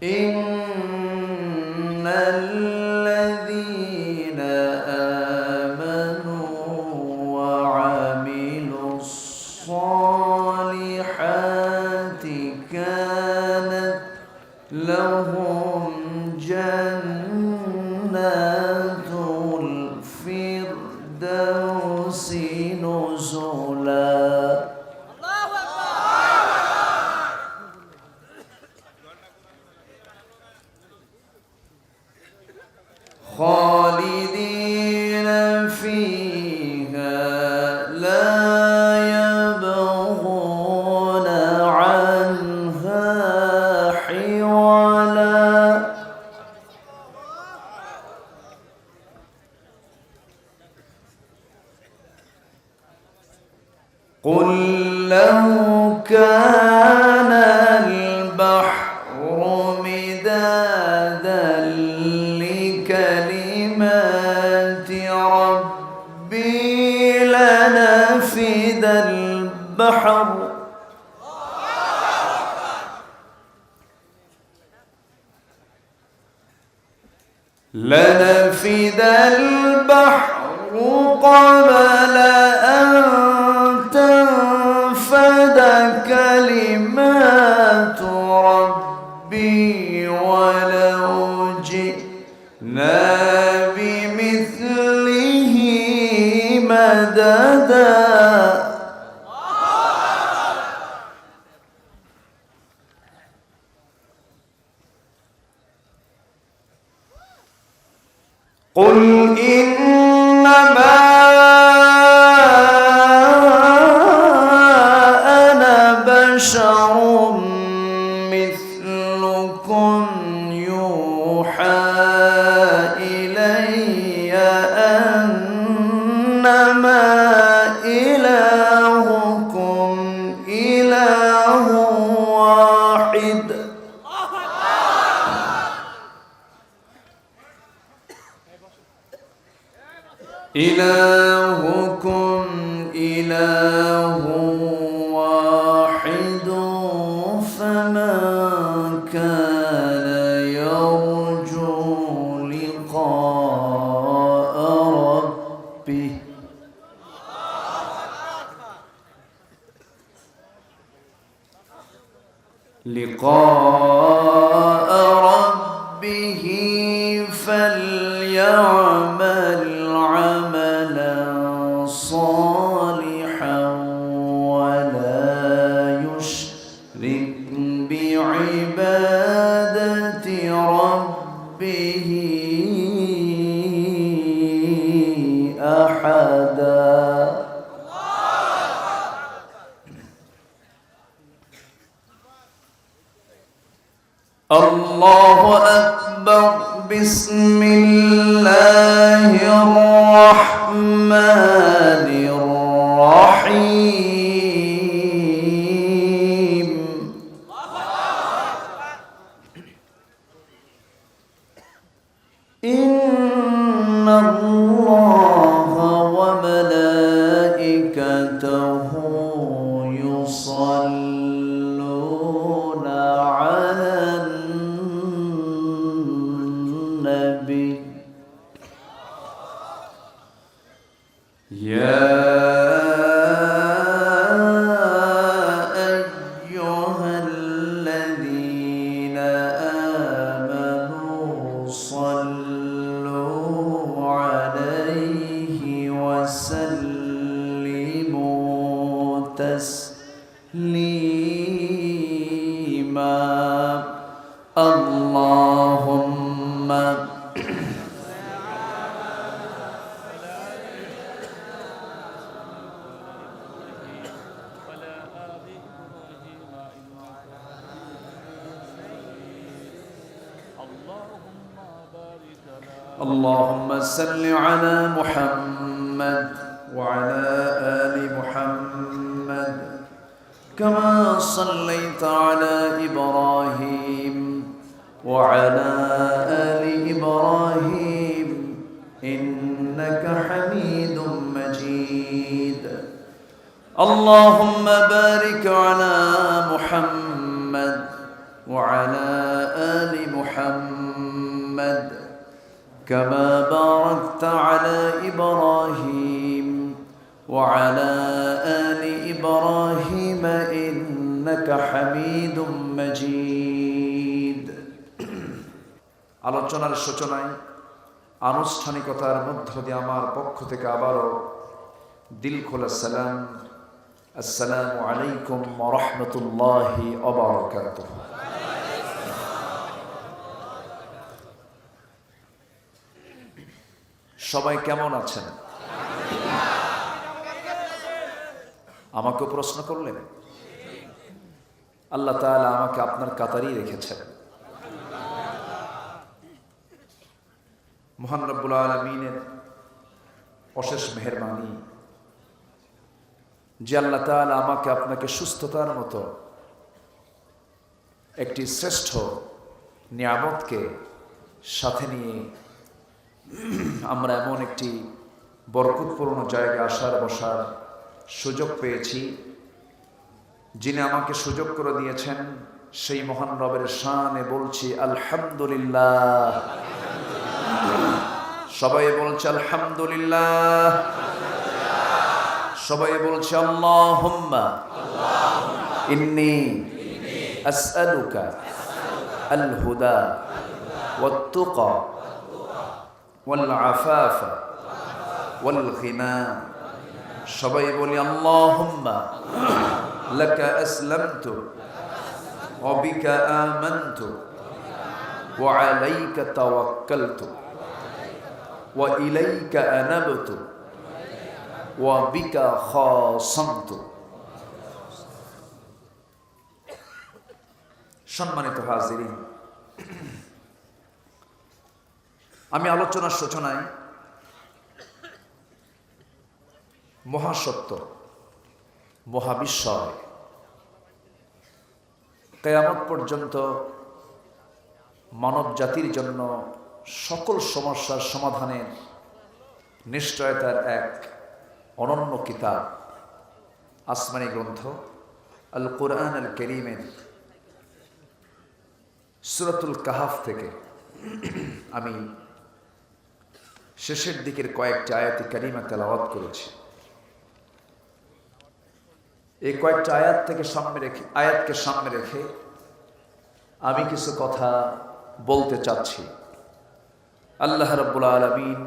إن الذين آمنوا وعملوا الصالحات كانت لهم جنات الفردوس نزلا. خالدين فيها لا يبغون عنها حولا. قل لو كان البحر مدادا لكلمات ربي لنفد البحر قبل أن تنفد كلمات ربي ولو جئنا بمثله مددا. قل إنما أنا بشر مثلكم يوحى إلي أنما إلهكم إله واحد. إلهكم إله واحد فمن كان يرجو لقاء ربه فليعمل عملا صالحا ولا يشرك بعبادة ربه أحدا. الله أكبر. بسم الله الرحمن الرحيم. إن الله وملائكته يصلون على النبي يا أيها الذين آمنوا صلوا عليه وسلموا تسليما. اللهم اللهم صل على محمد وعلى آل محمد كما صليت على إبراهيم وعلى آل إبراهيم إنك حميد مجيد. اللهم بارك على محمد وعلى آل محمد كما باركت على إبراهيم وعلى آل إبراهيم إنك حميد مجيد আলোচনার সূচনায় আনুষ্ঠানিকতার মধ্য দিয়ে আমার পক্ষ থেকে আবারও দিল খোলা সালাম, আসসালামু আলাইকুম ওয়া রাহমাতুল্লাহি ওয়া বারাকাতুহু। সবাই কেমন আছেন? আমাকে প্রশ্ন করলেন। আল্লাহ তাআলা আমাকে আপনার কাতারেই রেখেছেন। মহান রব্বুল আলামিনের অশেষ মেহেরবানি যে আল্লাহ তাআলা আমাকে আপনাকে সুস্থতার মতো একটি শ্রেষ্ঠ নিয়ামতকে সাথে নিয়ে আমরা এমন একটি বরকতপূর্ণ জায়গায় আসার বসার সুযোগ পেয়েছি। যিনি আমাকে সুযোগ করে দিয়েছেন সেই মহান রবের শানে বলছি আলহামদুলিল্লাহ। সবাই বলছে আলহামদুলিল্লাহ, সবাই বলছে আল্লাহুম্মা ইন্নী আসআলুকা আল হুদা ওয়াত তুকা ওয়াল আফাফা ওয়াল গিনা। সবাই বলি আল্লাহুম্মা লাকা আসলামতু ওয়া বিকা আমানতু ওয়া আলাইকা তাওয়াক্কালতু ওয়া ইলাইকা আনাবতু ওয়া বিকা খাসামতু। সম্মানিত হাজিরিন, আমি আলোচনার সূচনায় মহাসত্য, মহাবিস্ময়, কিয়ামত পর্যন্ত মানব জাতির জন্য সকল সমস্যার সমাধানের নিশ্চয়তার এক অনন্য কিতাব, আসমানি গ্রন্থ আল কুরআন আল কারীমের সূরাতুল কাহাফ থেকে আমি শেষের দিকের কয়েকটি আয়াতে কারিমা তেলাওয়াত করেছি। এই কয়েকটা আয়াতকে সামনে রেখে আমি কিছু কথা বলতে চাচ্ছি। আল্লাহ রাব্বুল আলামিন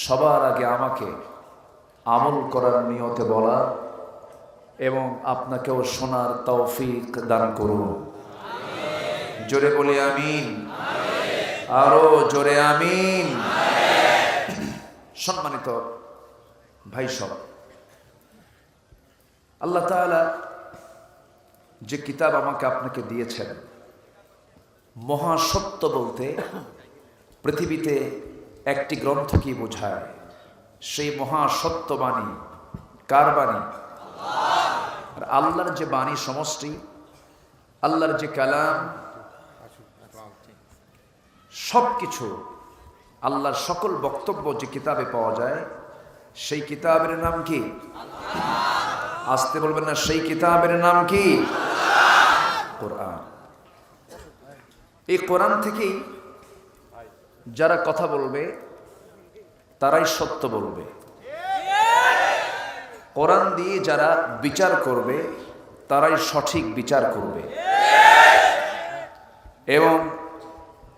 সবার আগে আমাকে আমল করার নিয়তে বলা এবং আপনাকেও শোনার তৌফিক দান করুন। জোরে বলি আমিন, আরো জোরে আমিন। সম্মানিত ভাই সব, আল্লাহ তাআলা যে কিতাব আমাকে আপনাকে দিয়েছেন, মহাসত্য বলতে পৃথিবীতে একটি গ্রন্থ কি বোঝায়? সেই মহাসত্য বাণী কার বাণী? আর আল্লাহর যে বাণী সমষ্টি, আল্লাহর যে কালাম, সবকিছু আল্লাহর সকল বক্তব্য যে কিতাবে পাওয়া যায়, সেই কিতাবের নাম কি? আসতে বলবেন না, সেই কিতাবের নাম কি? কোরআন। এই কোরআন থেকেই যারা কথা বলবে তারাই সত্য বলবে। কোরআন দিয়ে যারা বিচার করবে তারাই সঠিক বিচার করবে। এবং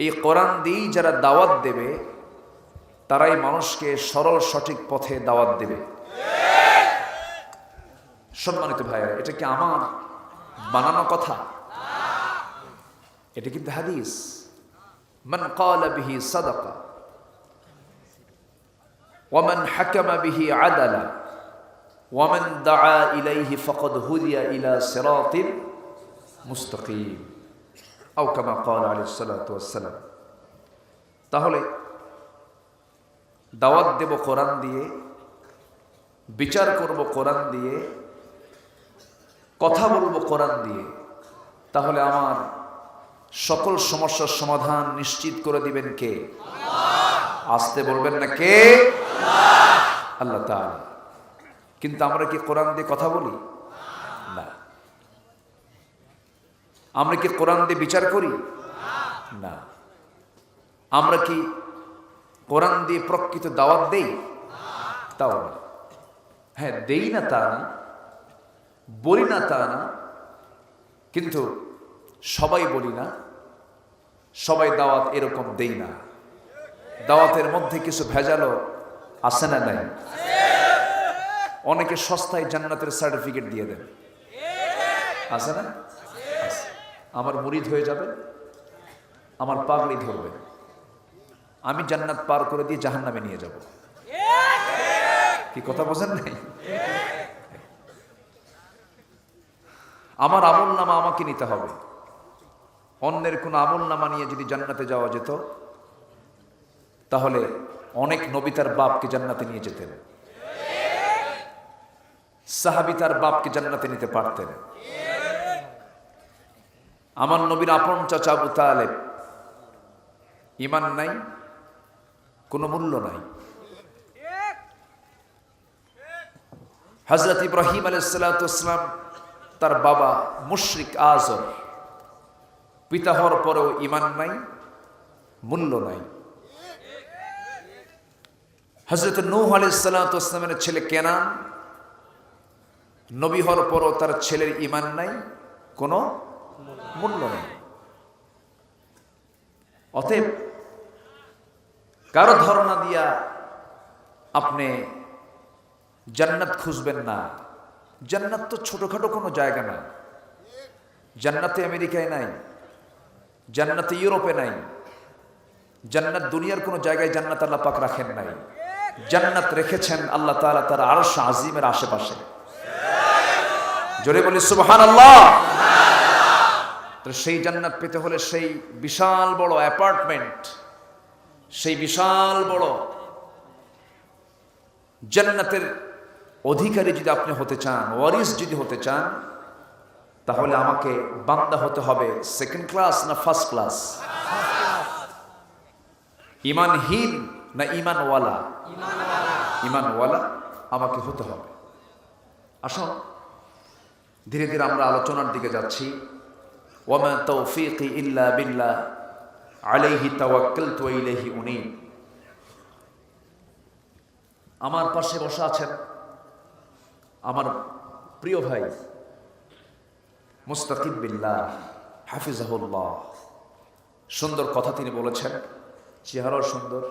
এই কোরআন দিয়েই যারা দাওয়াত দেবে তারাই মানুষকে সরল সঠিক পথে দাওয়াত দেবে। সম্মানিত ভাইরা, এটা কি আমার বানানো কথা? এটা কিন্তু হাদিস। মান ক্বালা বিহি সাদাকা ওয়া মান হাকামা বিহি আদালা ওয়া মান দাআ ইলাইহি ফাকাদ হুদিয়া ইলা সিরাতিন মুস্তাকিম, আও কামা ক্বালা আলাইহিস সালাতু ওয়াস সালাম। তাহলে দাওয়াত দেব কোরআন দিয়ে, বিচার করব কোরআন দিয়ে, কথা বলবো কোরআন দিয়ে, তাহলে আমার সকল সমস্যার সমাধান নিশ্চিত করে দিবেন কে? আসতে বলবেন না কে? আল্লাহ তাআলা। কিন্তু আমরা কি কোরআন দিয়ে কথা বলি? না। আমরা কি কোরআন দিয়ে বিচার করি? না। আমরা কি কোরআন দিয়ে প্রকৃত দাওয়াত দেই? তাও না। হ্যাঁ, দেই না তা না, বলি না তা না, কিন্তু সবাই বলি না, সবাই দাওয়াত এরকম দেই না। দাওয়াতের মধ্যে কিছু ভেজালও আছে না নাই? অনেকে সস্তায় জান্নাতের সার্টিফিকেট দিয়ে দেন, আছে না? আমার মুরিদ হয়ে যাবে, আমার পাগড়ি ধরবে, আমি জান্নাত পার করে দিয়ে জাহান্নামে নিয়ে যাব। কি কথা বোঝেন নাই? আমার আমল নামা আমাকে নিতে হবে। অন্যের কোন আমল নামা নিয়ে যদি জান্নাতে যাওয়া যেত, তাহলে অনেক নবী তার বাপকে জান্নাতে নিয়ে যেতেন, সাহাবী তার বাপকে জান্নাতে নিতে পারতেন। আমার নবীর আপন চাচা আবু তালেব, ঈমান নাই, কোনো মূল্য নাই। হযরত ইব্রাহিম আলাইহিস সালাতু ওয়াস সালাম, তার বাবা মুশরিক আযর, পিতা হওয়ার পরেও ঈমান নাই, মূল্য নাই। হযরত নূহ আলাইহিস সালাতু ওয়াস সালামের ছেলে কেনান, নবী হওয়ার পরও তার ছেলের ঈমান নাই, কোনো মূল্য নেই। অতএব কারো ধারণা দিয়া আপনি জান্নাত খুঁজবেন না। জান্নাত তো ছোটখাটো কোনো জায়গা না। জান্নাতে আমেরিকায় নাই, জান্নাতে ইউরোপে নাই, জান্নাত দুনিয়ার কোনো জায়গায় জান্নাত আল্লাহ পাক রাখেন নাই। জান্নাত রেখেছেন আল্লাহ তাআলা তার আরশ আজিমের আশেপাশে। জোরে বলি সুবহানাল্লাহ। তো সেই জান্নাত পেতে হলে সেই বিশাল বড় অ্যাপার্টমেন্ট, সেই বিশাল বড় জান্নাতের অধিকারী যদি আপনি হতে চান, ওয়ারিস যদি হতে চান, তাহলে আমাকে বান্দা হতে হবে সেকেন্ড ক্লাস না ফার্স্ট ক্লাস? ঈমানহীন না ঈমানওয়ালা? ঈমানওয়ালা আমাকে হতে হবে। আসুন ধীরে ধীরে আমরা আলোচনার দিকে যাচ্ছি। ওয়ামা তাওফীকি ইল্লা বিল্লাহ আলাইহি তাওয়াক্কালতু ওয়া ইলাইহি উনীব। আমার পাশে বসা আছেন আমার প্রিয় ভাই মুস্তাকিব বিল্লাহ হাফিজাহুল্লাহ। সুন্দর কথা তিনি বলেছেন, চেহারাও সুন্দর।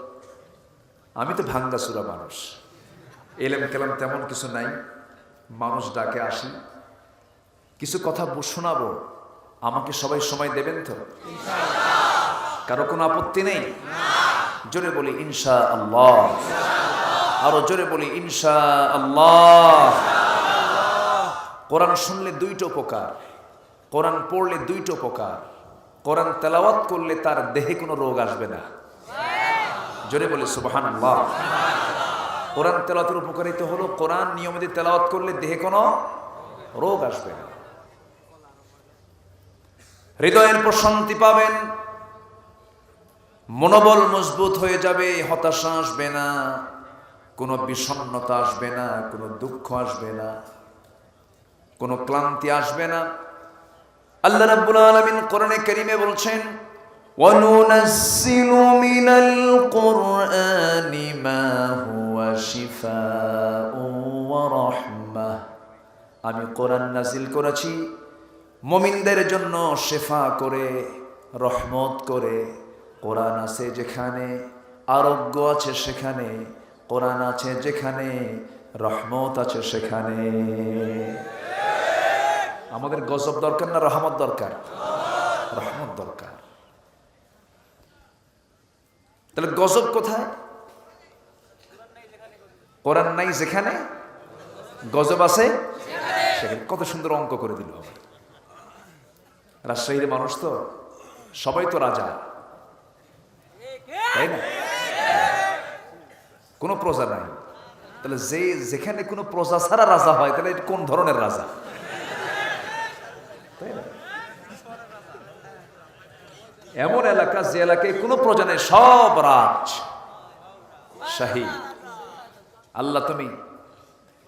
আমি তো ভাঙ্গাচুরা মানুষ, এলেম কেলাম তেমন কিছু নাই, মানুষ ডাকে আসি, কিছু কথা শোনাবো, আমাকে সবাই সময় দেবেন তো? কারো কোনো আপত্তি নেই? জোরে বলি ইনশাআল্লাহ। আরো জোরে বলি ইনশাআল্লাহ। কোরআন শুনলে দুইটা উপকার, কোরআন পড়লে দুইটা উপকার। কোরআন তেলাওয়াত করলে তার দেহে কোনো রোগ আসবে না। জোরে বলি সুবহানাল্লাহ। কোরআন তেলাওয়াতের উপকারিতা হলো কোরআন নিয়মিত তেলাওয়াত করলে দেহে কোনো রোগ আসবে না, হৃদয়ের প্রশান্তি পাবেন, মনোবল মজবুত হয়ে যাবে, হতাশা আসবে না, কোনো বিষণ্ণতা আসবে না, কোনো দুঃখ আসবে না, কোনো ক্লান্তি আসবে না। আল্লাহ রাব্বুল আলামিন কোরআনে কারীমে বলছেন, وَنُنَزِّلُ مِنَ الْقُرْآنِ مَا هُوَ شِفَاءٌ وَرَحْمَةٌ। আমি কোরআন নাজিল করেছি মুমিনদের জন্য শেফা করে, রহমত করে। কোরআন আছে যেখানে আরোগ্য আছে সেখানে, কোরআন আছে যেখানে রহমত আছে সেখানে। আমাদের গজব দরকার না রহমত দরকার? রহমত দরকার। তাহলে গজব কোথায়? কোরআন নাই যেখানে, গজব আছে সেখানে। কত সুন্দর অঙ্ক করে দিল। রাজশাহীর মানুষ তো সবাই তো রাজা, তাই না? কোনো প্রজা নাই। তাহলে যেখানে কোনো প্রজা ছাড়া রাজা হয়, তাহলে কোন ধরনের রাজা? তাই না? এমন এলাকা যে এলাকায় কোনো প্রজা নেই, সব রাজ শাহী। আল্লাহ তুমি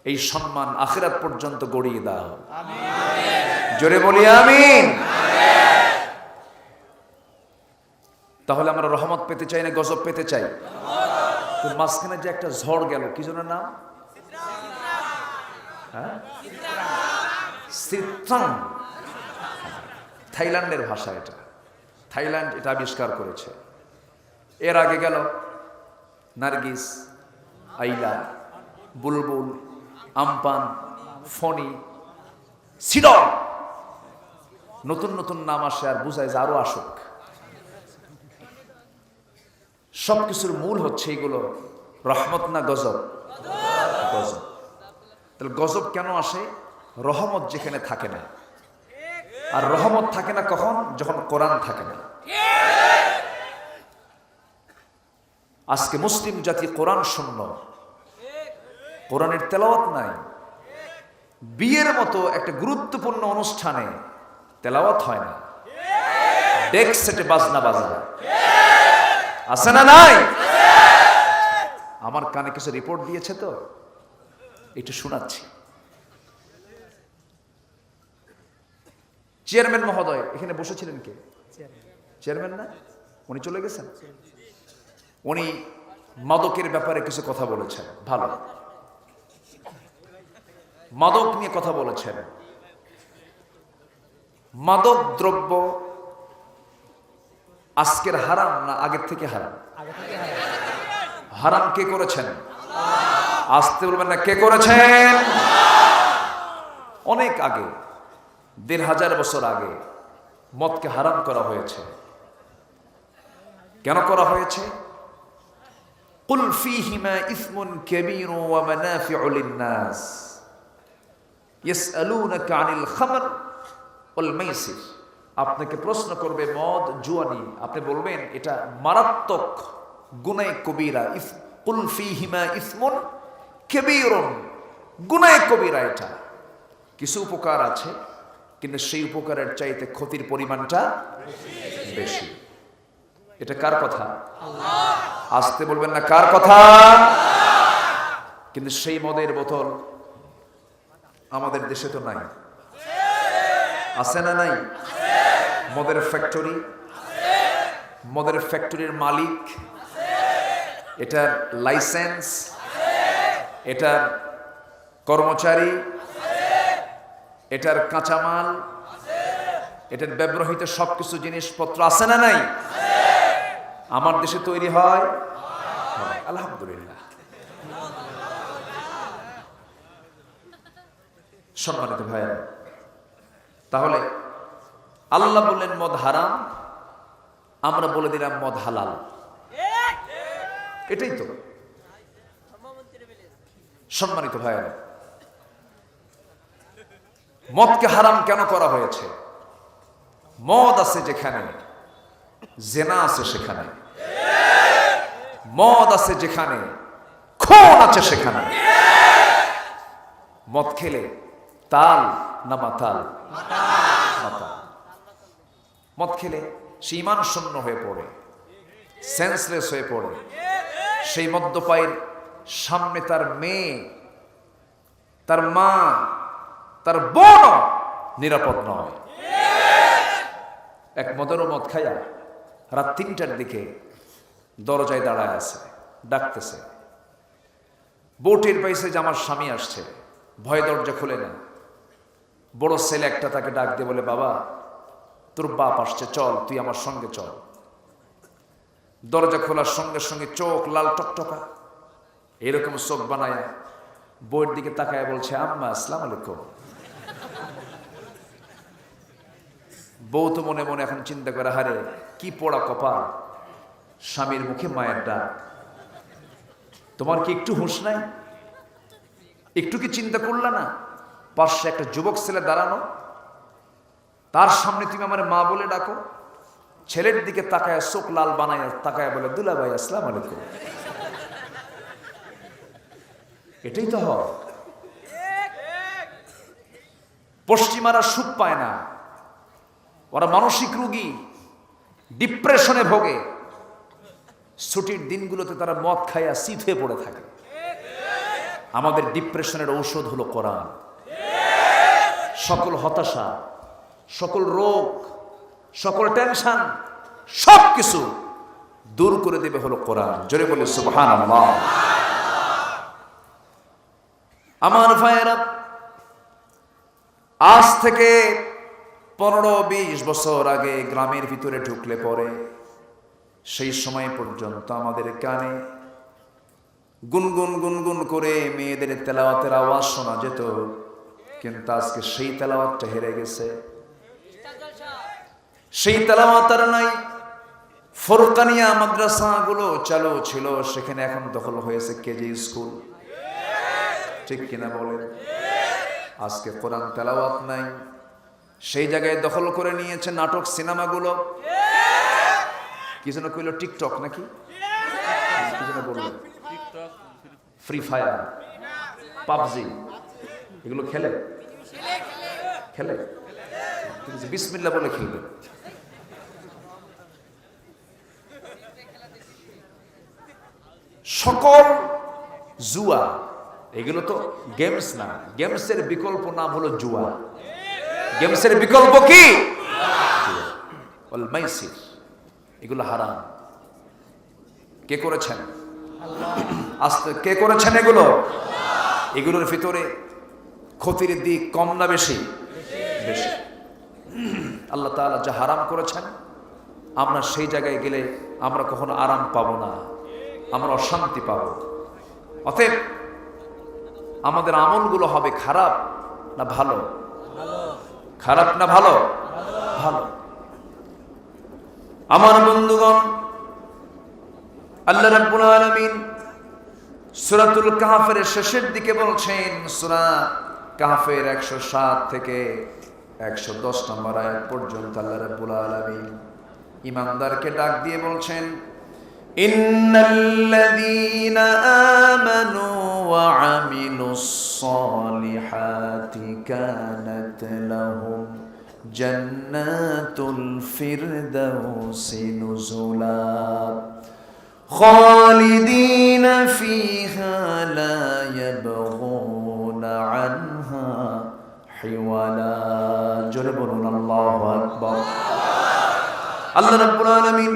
এই সম্মান আখিরাত পর্যন্ত গড়িয়ে দাও, জোরে বলি আমিন। তাহলে আমরা রহমত পেতে চাই না গজব পেতে চাই? তো মাঝখানে যে একটা ঝড় গেল, কি জন্য নাম? হ্যাঁ, সিত্রাং। থাইল্যান্ডের ভাষা এটা, থাইল্যান্ড এটা আবিষ্কার করেছে। এর আগে গেল নার্গিস, আইলা, বুলবুল, আমপান, ফণি, সিডর। নতুন নতুন নাম আসে আর বুঝায় যে আরো আসুক। সবকিছুর মূল হচ্ছে এগুলো রহমত না গজব? গজব। তাহলে গজব কেন আসে? রহমত যেখানে থাকে না। আর রহমত থাকে না কখন? যখন কোরআন থাকে না। আজকে মুসলিম জাতি কোরআন শূন্য, কোরআনের তেলাওয়াত নাই। বিয়ের মতো একটা গুরুত্বপূর্ণ অনুষ্ঠানে তেলাওয়াত হয় না, ডেক সেটে বাজনা বাজায়। আছে না নাই? আমার কানে কিছু রিপোর্ট দিয়েছে তো একটু শোনাচ্ছি। চেয়ারম্যান মহোদয় এখানে বসেছিলেন, কে চেয়ারম্যান? না, উনি চলে গেছেন। উনি মাদকের ব্যাপারে কিছু কথা বলেছেন, ভালো মাদক নিয়ে কথা বলেছেন। মাদক দ্রব্য আজকের হারাম না আগের থেকে হারাম? হারাম কে করেছেন? আসতে বলবেন না, কে করেছেন? অনেক আগে, ১৫০০ বছর আগে মদকে হারাম করা হয়েছে। কেন করা হয়েছে? কুল ফীহিমা ইসমুন কাবীরু ওয়া মানাফিউ লিন-নাস ইয়াসআলুনাকা আনিল খামর ওয়াল মাইসির। আপনাকে প্রশ্ন করবে মদ, জুয়ানি, আপনি বলবেন এটা মারাত্মক গুনাহ কবিরা। কুল ফীহিমা ইসমুন কাবীরুন, গুনাহ কবিরা। এটা কিছু উপকার আছে, কিন্তু সেই উপকারের চাইতে ক্ষতির পরিমাণটা বেশি। এটা কার কথা? আসতে বলবেন না, কার কথা? কিন্তু সেই মদের বোতল আমাদের দেশে তো নাই। আছে না নাই? মদের ফ্যাক্টরি, মদের ফ্যাক্টরির মালিক, এটার লাইসেন্স, এটার কর্মচারী, এটার কাঁচামাল, এটার ব্যবহৃত সবকিছু জিনিসপত্র আছে না নাই? আমার দেশে তৈরি হয়, আলহামদুলিল্লাহ। সম্মানিত ভাইরা, তাহলে আল্লাহ বললেন মদ হারাম, আমরা বলে দিলাম মদ হালাল। এটাই তো। সম্মানিত ভাইরা, মদকে হারাম কেন করা হয়েছে? মদ আছে যেখানে জেনা আছে সেখানে, মদ আছে যেখানে খুন আছে সেখানে। মদ খেলে তাল না মাতাল? মাতাল। মদ খেলে সে ঈমান শূন্য হয়ে পড়ে, সেন্সলেস হয়ে পড়ে। সেই মদ্যপায়ের সামনে তার মেয়ে, তার মা, তার বোন নিরাপদ নয়। এক মদের মদ খাইয়া রাত ৩টার দিকে দরজায় দাঁড়ায় আছে, ডাকতেছে। বউ টের পাইছে যে আমার স্বামী আসছে, ভয়ে দরজা খুলে না। বড় ছেলে একটা তাকে ডাক দিয়ে বলে, বাবা তোর বাপ আসছে, চল তুই আমার সঙ্গে চল। দরজা খোলার সঙ্গে সঙ্গে চোখ লাল টকটকা, এরকম চোখ বানায় বউয়ের দিকে তাকায় বলছে, আম্মা আসসালামু আলাইকুম। বউ তো মনে মনে এখন চিন্তা করে, হারে কি পোড়া কপাল, স্বামীর মুখে মায়ের ডাক। তোমার কি একটু হুঁশ নাই? একটু কি চিন্তা করলা না? পাশে একটা যুবক ছেলে দাঁড়ানো, তার সামনে তুমি আমার মা বলে ডাকো। ছেলের দিকে তাকায় চোখ লাল বানায় তাকায় বলে, দুলা ভাই আসসালামু আলাইকুম। এটাই তো হয়। পশ্চিমারা সুখ পায় না, ওরা মানসিক রোগী, ডিপ্রেশনে ভোগে। ছুটির দিনগুলোতে তারা মদ খাইয়া শীত হয়ে পড়ে থাকে। আমাদের ডিপ্রেশনের ঔষধ হলো কোরআন। সকল হতাশা, সকল রোগ, সকল টেনশন, সবকিছু দূর করে দেবে হলো কোরআন। জোরে বলে সুবহানাল্লাহ। আমার ভাইয়েরা, আজ থেকে 15-20 বছর আগে গ্রামের ভিতরে ঢুকলে পরে সেই সময় পর্যন্ত আমাদের কানে গুনগুন গুনগুন করে মেয়েদের তেলাওয়াতের আওয়াজ শোনা যেত, কিন্তু আজকে সেই তেলাওয়াতটা হেরে গেছে। সেই তেলাওয়াত আর নাই। ফোরকানিয়া মাদ্রাসাগুলো চালু ছিল, সেখানে এখন দখল হয়েছে কেজি স্কুল। ঠিক কিনা বলেন? আজকে কোরআন তেলাওয়াত নাই, সেই জায়গায় দখল করে নিয়েছে নাটক সিনেমাগুলো। কি যেন কইল, টিকটক নাকি কি যেন বললেন, ফ্রি ফায়ার, পাবজি, এগুলো খেলে খেলে বিসমিল্লাহ বলে খেলবে। সকল জুয়া, এগুলো তো গেমস না, গেমসের বিকল্প নাম হলো জুয়া। গেমসের বিকল্প কি? মাইসির। এগুলো হারাম। কে করেছেন? আস্তে কে করেছেন এগুলো? এগুলোর ভিতরে ক্ষতির দিক কম না বেশি? বেশি। আল্লাহ তাআলা যা হারাম করেছেন, আমরা সেই জায়গায় গেলে আমরা কখনো আরাম পাবো না, আমরা অশান্তি পাবো। অতএব আমাদের আমলগুলো হবে খারাপ না ভালো? খারাপ না ভালো? ভালো। আমার বন্ধুগণ, আল্লাহ রাব্বুল আলামিন সূরাতুল কাহফের শেষের দিকে বলছেন, সূরা কাহফের 107 থেকে 110 নম্বর আয়াত পর্যন্ত আল্লাহ রাব্বুল আলামিন ঈমানদারকে ডাক দিয়ে বলছেন, ইন্নাল্লাযীনা আমানু ওয়া আমিলুস সালিহাতি কানাত লাহুম জান্নাতুল ফিরদাউসি নুজুলা খালিদিনা ফিহা লা ইয়াবগুনা আনহা হিওয়ালা। জোরে বলুন আল্লাহু আকবার। আল্লাহ রাব্বুল আলামিন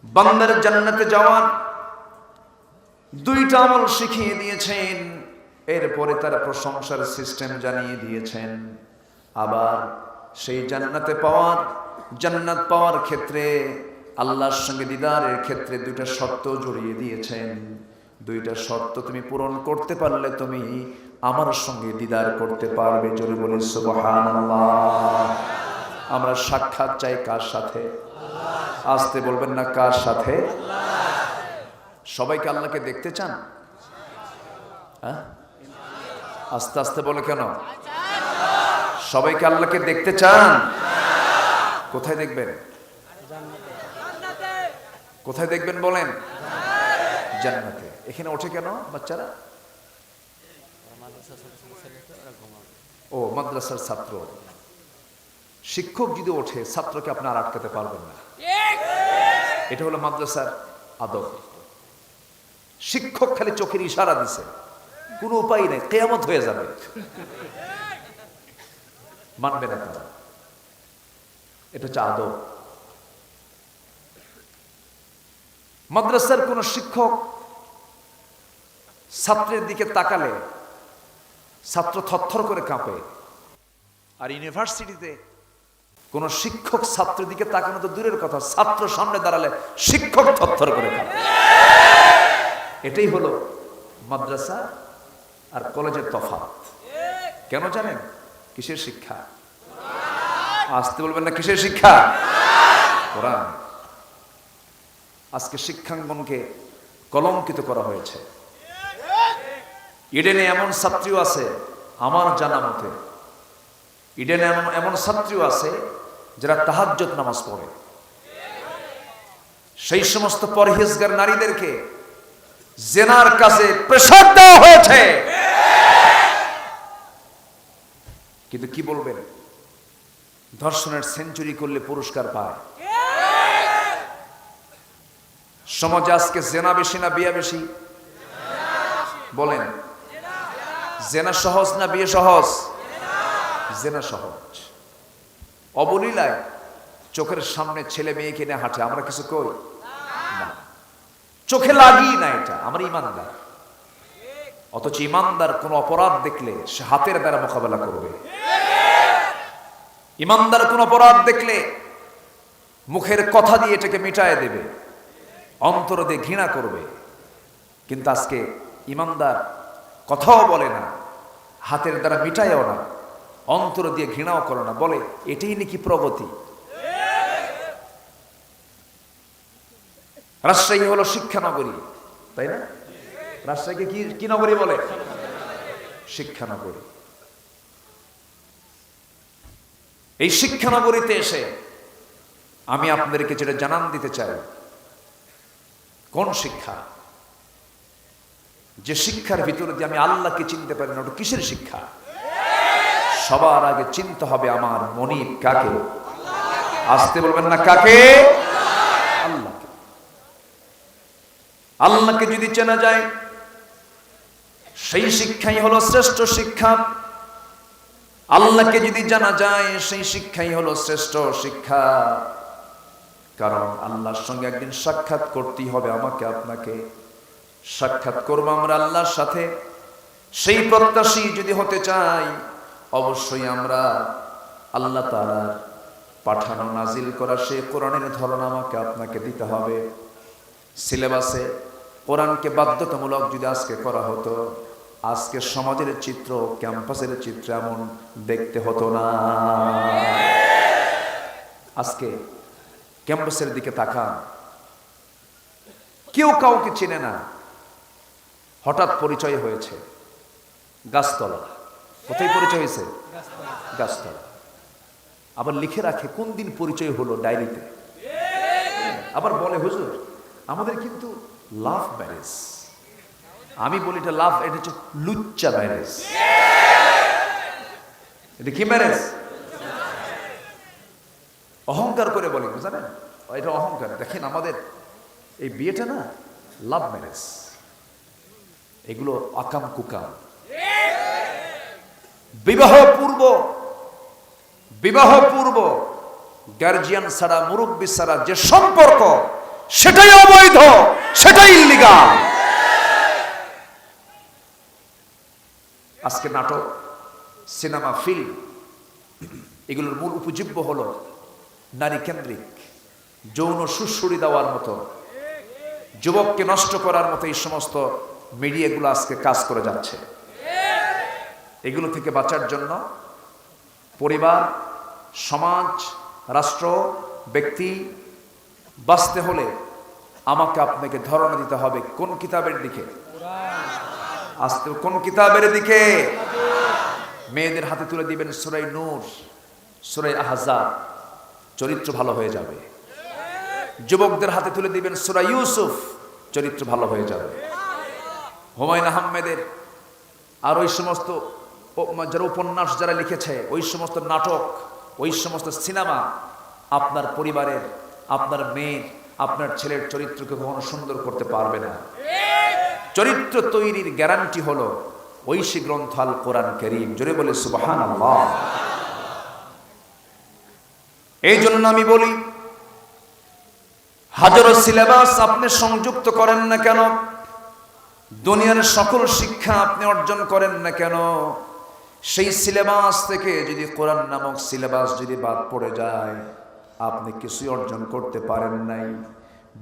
বান্দার জান্নাতে যাওয়ার দুইটা আমল শিখিয়ে দিয়েছেন, এরপরে তার প্রশংসার সিস্টেম জানিয়ে দিয়েছেন। আবার সেই জান্নাত পাওয়ার ক্ষেত্রে আল্লাহর সঙ্গে দিদারের ক্ষেত্রে দুইটা শর্ত জড়িয়ে দিয়েছেন। দুইটা শর্ত তুমি পূরণ করতে পারলে তুমি আমার সঙ্গে দিদার করতে পারবে। জোরে বলে সুবহানাল্লাহ। আমরা সাক্ষাৎ চাই কার সাথে? আসতে বলবেন না, কার সাথে? সবাইকে আল্লাহকে দেখতে চান? হ্যাঁ, আস্তে আস্তে বলে কেন? সবাইকে আল্লাহকে দেখতে চান? কোথায় দেখবেন? কোথায় দেখবেন বলেন? জান্নাতে। এখানে ওঠে কেন বাচ্চারা? ও মাদ্রাসার ছাত্র। শিক্ষক যদি ওঠে, ছাত্রকে আপনি আর আটকাতে পারবেন না। এটা হলো মাদ্রাসার আদব। শিক্ষক খালি চোখের ইশারা দিছে, কোনো উপায় নেই, কিয়ামত হয়ে যাবে, মানবে না তারা। এটা হচ্ছে আদব। মাদ্রাসার কোন শিক্ষক ছাত্রের দিকে তাকালে ছাত্র থরথর করে কাঁপে, আর ইউনিভার্সিটিতে কোন শিক্ষক ছাত্রের দিকে তাকানো তো দূরের কথা, ছাত্র সামনে দাঁড়ালে শিক্ষক থরথর করে কাঁপে। এটাই হলো মাদ্রাসা আর কলেজের তফাৎ। কেন জানেন? কিসের শিক্ষা? আসতে বলবেন না, কিসের শিক্ষা? কোরআন। আজকে শিক্ষাঙ্গনকে কলঙ্কিত করা হয়েছে। ইডেনে এমন ছাত্রীও আছে, আমার জানা মতে ইডেনে এমন ছাত্রীও আছে যারা তাহাজ্জুদ নামাজ পড়ে। সেই সমস্ত পরহেজগার নারীদেরকে জেনার কাছে প্রেসার দেওয়া হয়েছে। কিন্তু কি বলবেন? ধর্ষণের সেঞ্চুরি করলে পুরস্কার পায়। সমাজে আজকে জেনা বেশি না বিয়ে বেশি? বলেন, জেনা সহজ না বিয়ে সহজ? জেনা সহজ। অবলীলায় চোখের সামনে ছেলে মেয়েকে নিয়ে হাঁটে, আমরা কিছু কই না, চোখে লাগি না, এটা আমরা ইমানদার। অথচ ইমানদার কোন অপরাধ দেখলে সে হাতের দ্বারা মোকাবেলা করবে। ইমানদার কোন অপরাধ দেখলে মুখের কথা দিয়ে এটাকে মিটায় দেবে, অন্তর দিয়ে ঘৃণা করবে। কিন্তু আজকে ইমানদার কথাও বলে না, হাতের দ্বারা মিটায়ও না, অন্তর দিয়ে ঘৃণাও করে না, বলে এটাই নাকি প্রগতি। রাজশাহী হলো শিক্ষানগরী, তাই না? রাজশাহীকে কি নগরী বলে? শিক্ষানগরী। এই শিক্ষানগরীতে এসে আমি আপনাদেরকে যেটা জানান দিতে চাই, কোন শিক্ষা? যে শিক্ষার ভিতরে দিয়ে আমি আল্লাহকে চিনতে পারি না, ওটা কিসের শিক্ষা? সবার আগে চিনতে হবে আমার মনিব কাকে। আসতে বলবেন না, কাকে? আল্লাহকে। আল্লাহকে যদি চেনা যায়, সেই শিক্ষাই হলো শ্রেষ্ঠ শিক্ষা। আল্লাহকে যদি জানা যায়, সেই শিক্ষাই হলো শ্রেষ্ঠ শিক্ষা। কারণ আল্লাহর সঙ্গে একদিন সাক্ষাৎ করতেই হবে আমাকে আপনাকে। সাক্ষাৎ করবো আমরা আল্লাহর সাথে। সেই প্রত্যাশী যদি হতে চাই, অবশ্যই আমরা আল্লাহ তাআলার পাঠানো নাজিল করা সেই কোরআনের ধরন আমাকে আপনাকে দিতে হবে। সিলেবাসে কোরআনকে বাধ্যতামূলক যদি আজকে করা হতো, আজকে সমাজের চিত্র, ক্যাম্পাসের চিত্র এমন দেখতে হতো না। আজকে ক্যাম্পাসের দিকে তাকান, কেউ কাউকে চেনে না। হঠাৎ পরিচয় হয়েছে গাছতলা। কোথায় পরিচয় হয়েছে? গাছতলা। আবার লিখে রাখে কোন দিন পরিচয় হলো ডায়েরিতে। আবার বলে, হুজুর আমাদের কিন্তু লাভ ম্যারেজ। আমি বলি এটা লাভ, এটা হচ্ছে লুচ্চা ম্যারেজ। এটা কি ম্যারেজ? অহংকার করে বলে, জানেন এটা অহংকার। দেখেন আমাদের এই বিয়েটা না লাভ ম্যারেজ। এগুলো আকাম কুকাম। বিবাহ পূর্ব গার্জিয়ান ছাড়া, মুরব্বী ছাড়া যে সম্পর্ক, সেটাই অবৈধ, সেটাই ইল্লিগাল। আজকে নাটক, সিনেমা, ফিল্ম, এগুলোর মূল উপজীব্য হলো নারী কেন্দ্রিক, যৌন সুশ্রুড়ি দেওয়ার মতো, যুবককে নষ্ট করার মতো এই সমস্ত মিডিয়াগুলো আজকে কাজ করে যাচ্ছে। এগুলো থেকে বাঁচার জন্য পরিবার, সমাজ, রাষ্ট্র, ব্যক্তি বাঁচতে হলে আমাকে আপনাকে ধারণা দিতে হবে কোন কিতাবের দিকে? আজকে কোন কিতাবের দিকে? মেয়েদের হাতে তুলে দিবেন সূরা নূর, সূরা আহজাব, চরিত্র ভালো হয়ে যাবে। যুবকদের হাতে তুলে দিবেন সূরা ইউসুফ, চরিত্র ভালো হয়ে যাবে। হুমায়ুন আহমেদের আর ওই সমস্ত যারা উপন্যাস যারা লিখেছে, ওই সমস্ত নাটক, ওই সমস্ত সিনেমা আপনার পরিবারের, আপনার মেয়ের, আপনার ছেলের চরিত্রকে কখনো সুন্দর করতে পারবে না। চরিত্র তৈরির গ্যারান্টি হলো ঐশী গ্রন্থ আল কোরআন কারীম। জোরে বলে সুবহানাল্লাহ। এই জন্য আমি বলি, হাজারো সিলেবাস আপনি সংযুক্ত করেন না কেন, দুনিয়ার সকল শিক্ষা আপনি অর্জন করেন না কেন, সেই সিলেবাস থেকে যদি কোরআন নামক সিলেবাস যদি বাদ পড়ে যায়, আপনি কিছুই অর্জন করতে পারেন নাই।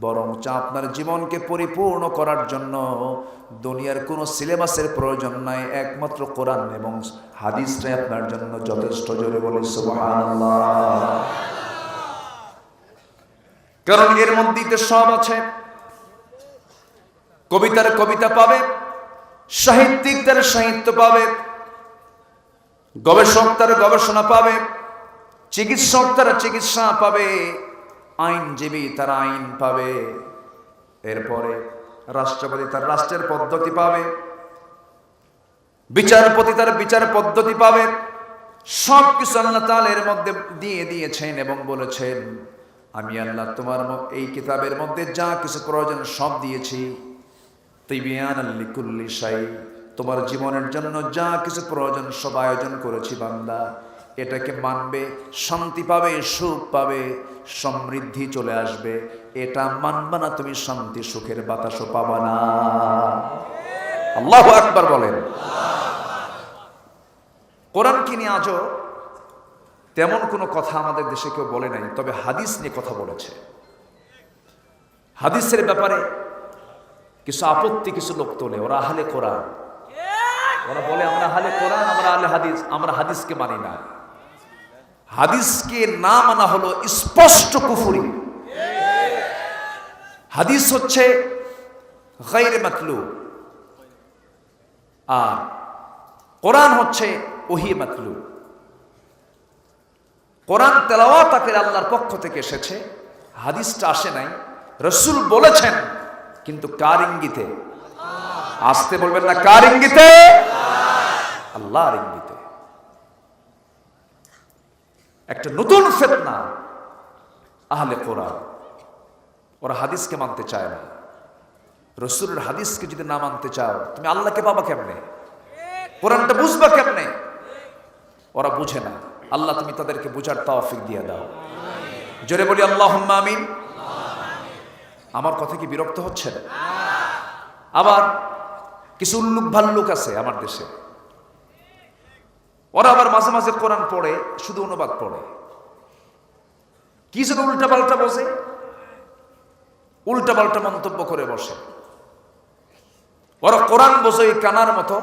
বরং আপনার জীবনকে পরিপূর্ণ করার জন্য দুনিয়ার কোনো সিলেবাসের প্রয়োজন নাই, একমাত্র কোরআন এবং হাদিসটাই আপনার জন্য যথেষ্ট। জোরে বলে সুবহানাল্লাহ। কারণ এর মধ্যেই তো সব আছে। কবিতার কবিতা পাবে, সাহিত্যিক তার সাহিত্য পাবে, গবেষক তার গবেষণা পাবে, চিকিৎসক তার চিকিৎসা পাবে, আইনজীবী তার আইন পাবে, এরপরে রাষ্ট্রপতি তার রাষ্ট্রের পদ্ধতি পাবে, বিচারপতি তার বিচার পদ্ধতি পাবে। সব কিছু আল্লাহ তাআলা এর মধ্যে দিয়ে দিয়েছেন এবং বলেছেন, আমি আল্লাহ তোমার এই কিতাবের মধ্যে যা কিছু প্রয়োজন সব দিয়েছি। তিবিয়ানাল লিকুল্লি শাই, তোমার জীবনের জন্য যা কিছু প্রয়োজন সব আয়োজন করেছি বান্দা। এটাকে মানবে, শান্তি পাবে, সুখ পাবে। সমৃদ্ধি চলে আসবে। এটা মানবা না, তুমি শান্তি সুখের বাতাসও পাবা না। আল্লাহু আকবার বলেন। কোরআনকে নিয়ে আজও তেমন কোনো কথা আমাদের দেশে কেউ বলে নাই, তবে হাদিস নিয়ে কথা বলেছে। হাদিসের ব্যাপারে কিছু আপত্তি কিছু লোক তোলে, ওরা আহলে কোরআন, ওরা বলে আমরা আহলে কোরআন, আমরা আহলে হাদিস, আমরা হাদিসকে মানি না। হাদিসকে না মানা হলো স্পষ্ট কুফরি। হাদিস হচ্ছে গায়রে মাতলু, আর কোরআন হচ্ছে ওহী মাতলু। কোরআন তেলাওয়াত আকারে আল্লাহর পক্ষ থেকে এসেছে, হাদিসটা আসে নাই। রাসূল বলেছেন, কিন্তু কার ইঙ্গিতে? আসতে বলবেন না, কার ইঙ্গিতে? আল্লাহর ইঙ্গিতে। একটা নতুন ফিতনা আহলে কোরআন, ওরা হাদিসকে মানতে চায় না। রাসূলের হাদিসকে যদি না মানতে চাও, তুমি আল্লাহকে পাবা কেমনে? কোরআনটা বুঝবা কেমনে? ওরা বুঝে না। আল্লাহ তুমি তাদেরকে বুঝার তৌফিক দিয়ে দাও। জোরে বলি আল্লাহুম্মা আমিন। আমার কথা কি বিরক্ত হচ্ছে? আবার কিছু উল্লুক ভাল্লুক আছে আমার দেশে, ওরা আবার মাঝে মাঝে কোরআন পড়ে, শুধু অনুবাদ পড়ে, কি যেন উল্টা পাল্টা বসে, উল্টা পাল্টা মন্তব্য করে বসে। ওরা কোরআন বোঝে কানার মতো।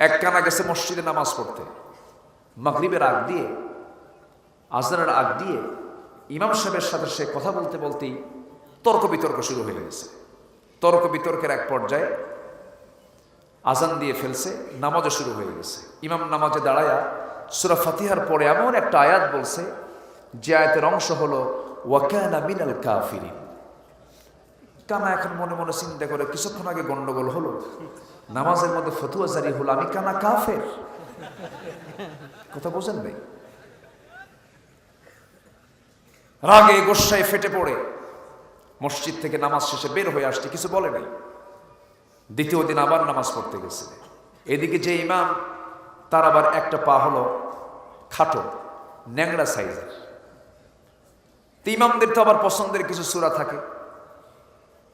এক কানা গেছে মসজিদে নামাজ পড়তে, মাগরিবের আগ দিয়ে, আজরার আগ দিয়ে ইমাম সাহেবের সাথে সে কথা বলতে বলতেই তর্ক বিতর্ক শুরু হয়ে গেছে। তর্ক বিতর্কের এক পর্যায়ে আজান দিয়ে ফেলছে, নামাজও শুরু হয়ে গেছে। ইমাম নামাজে দাঁড়ায়া সূরা ফাতিহার পরে এমন একটা আয়াত বলছে, যে আয়াতের অংশ হলো ওয়াকানা মিনাল কাফিরিন। কানা এখন মনে মনে চিন্তা করে, কিছুক্ষণ আগে গন্ডগোল হলো, নামাজের মধ্যে ফতুয়া জারি হলো, আমি কানা কাফের। কথা বোঝেন নাই? রাগে গোসায় ফেটে পড়ে মসজিদ থেকে নামাজ শেষে বের হয়ে আসছে, কিছু বলে নাই। দ্বিতীয় দিন আবার নামাজ পড়তে গেছে। এদিকে যে ইমাম, তার আবার একটা পা হলো খাটো, ন্যাংড়া সাইজের। ইমামদের তো আবার পছন্দের কিছু সূরা থাকে,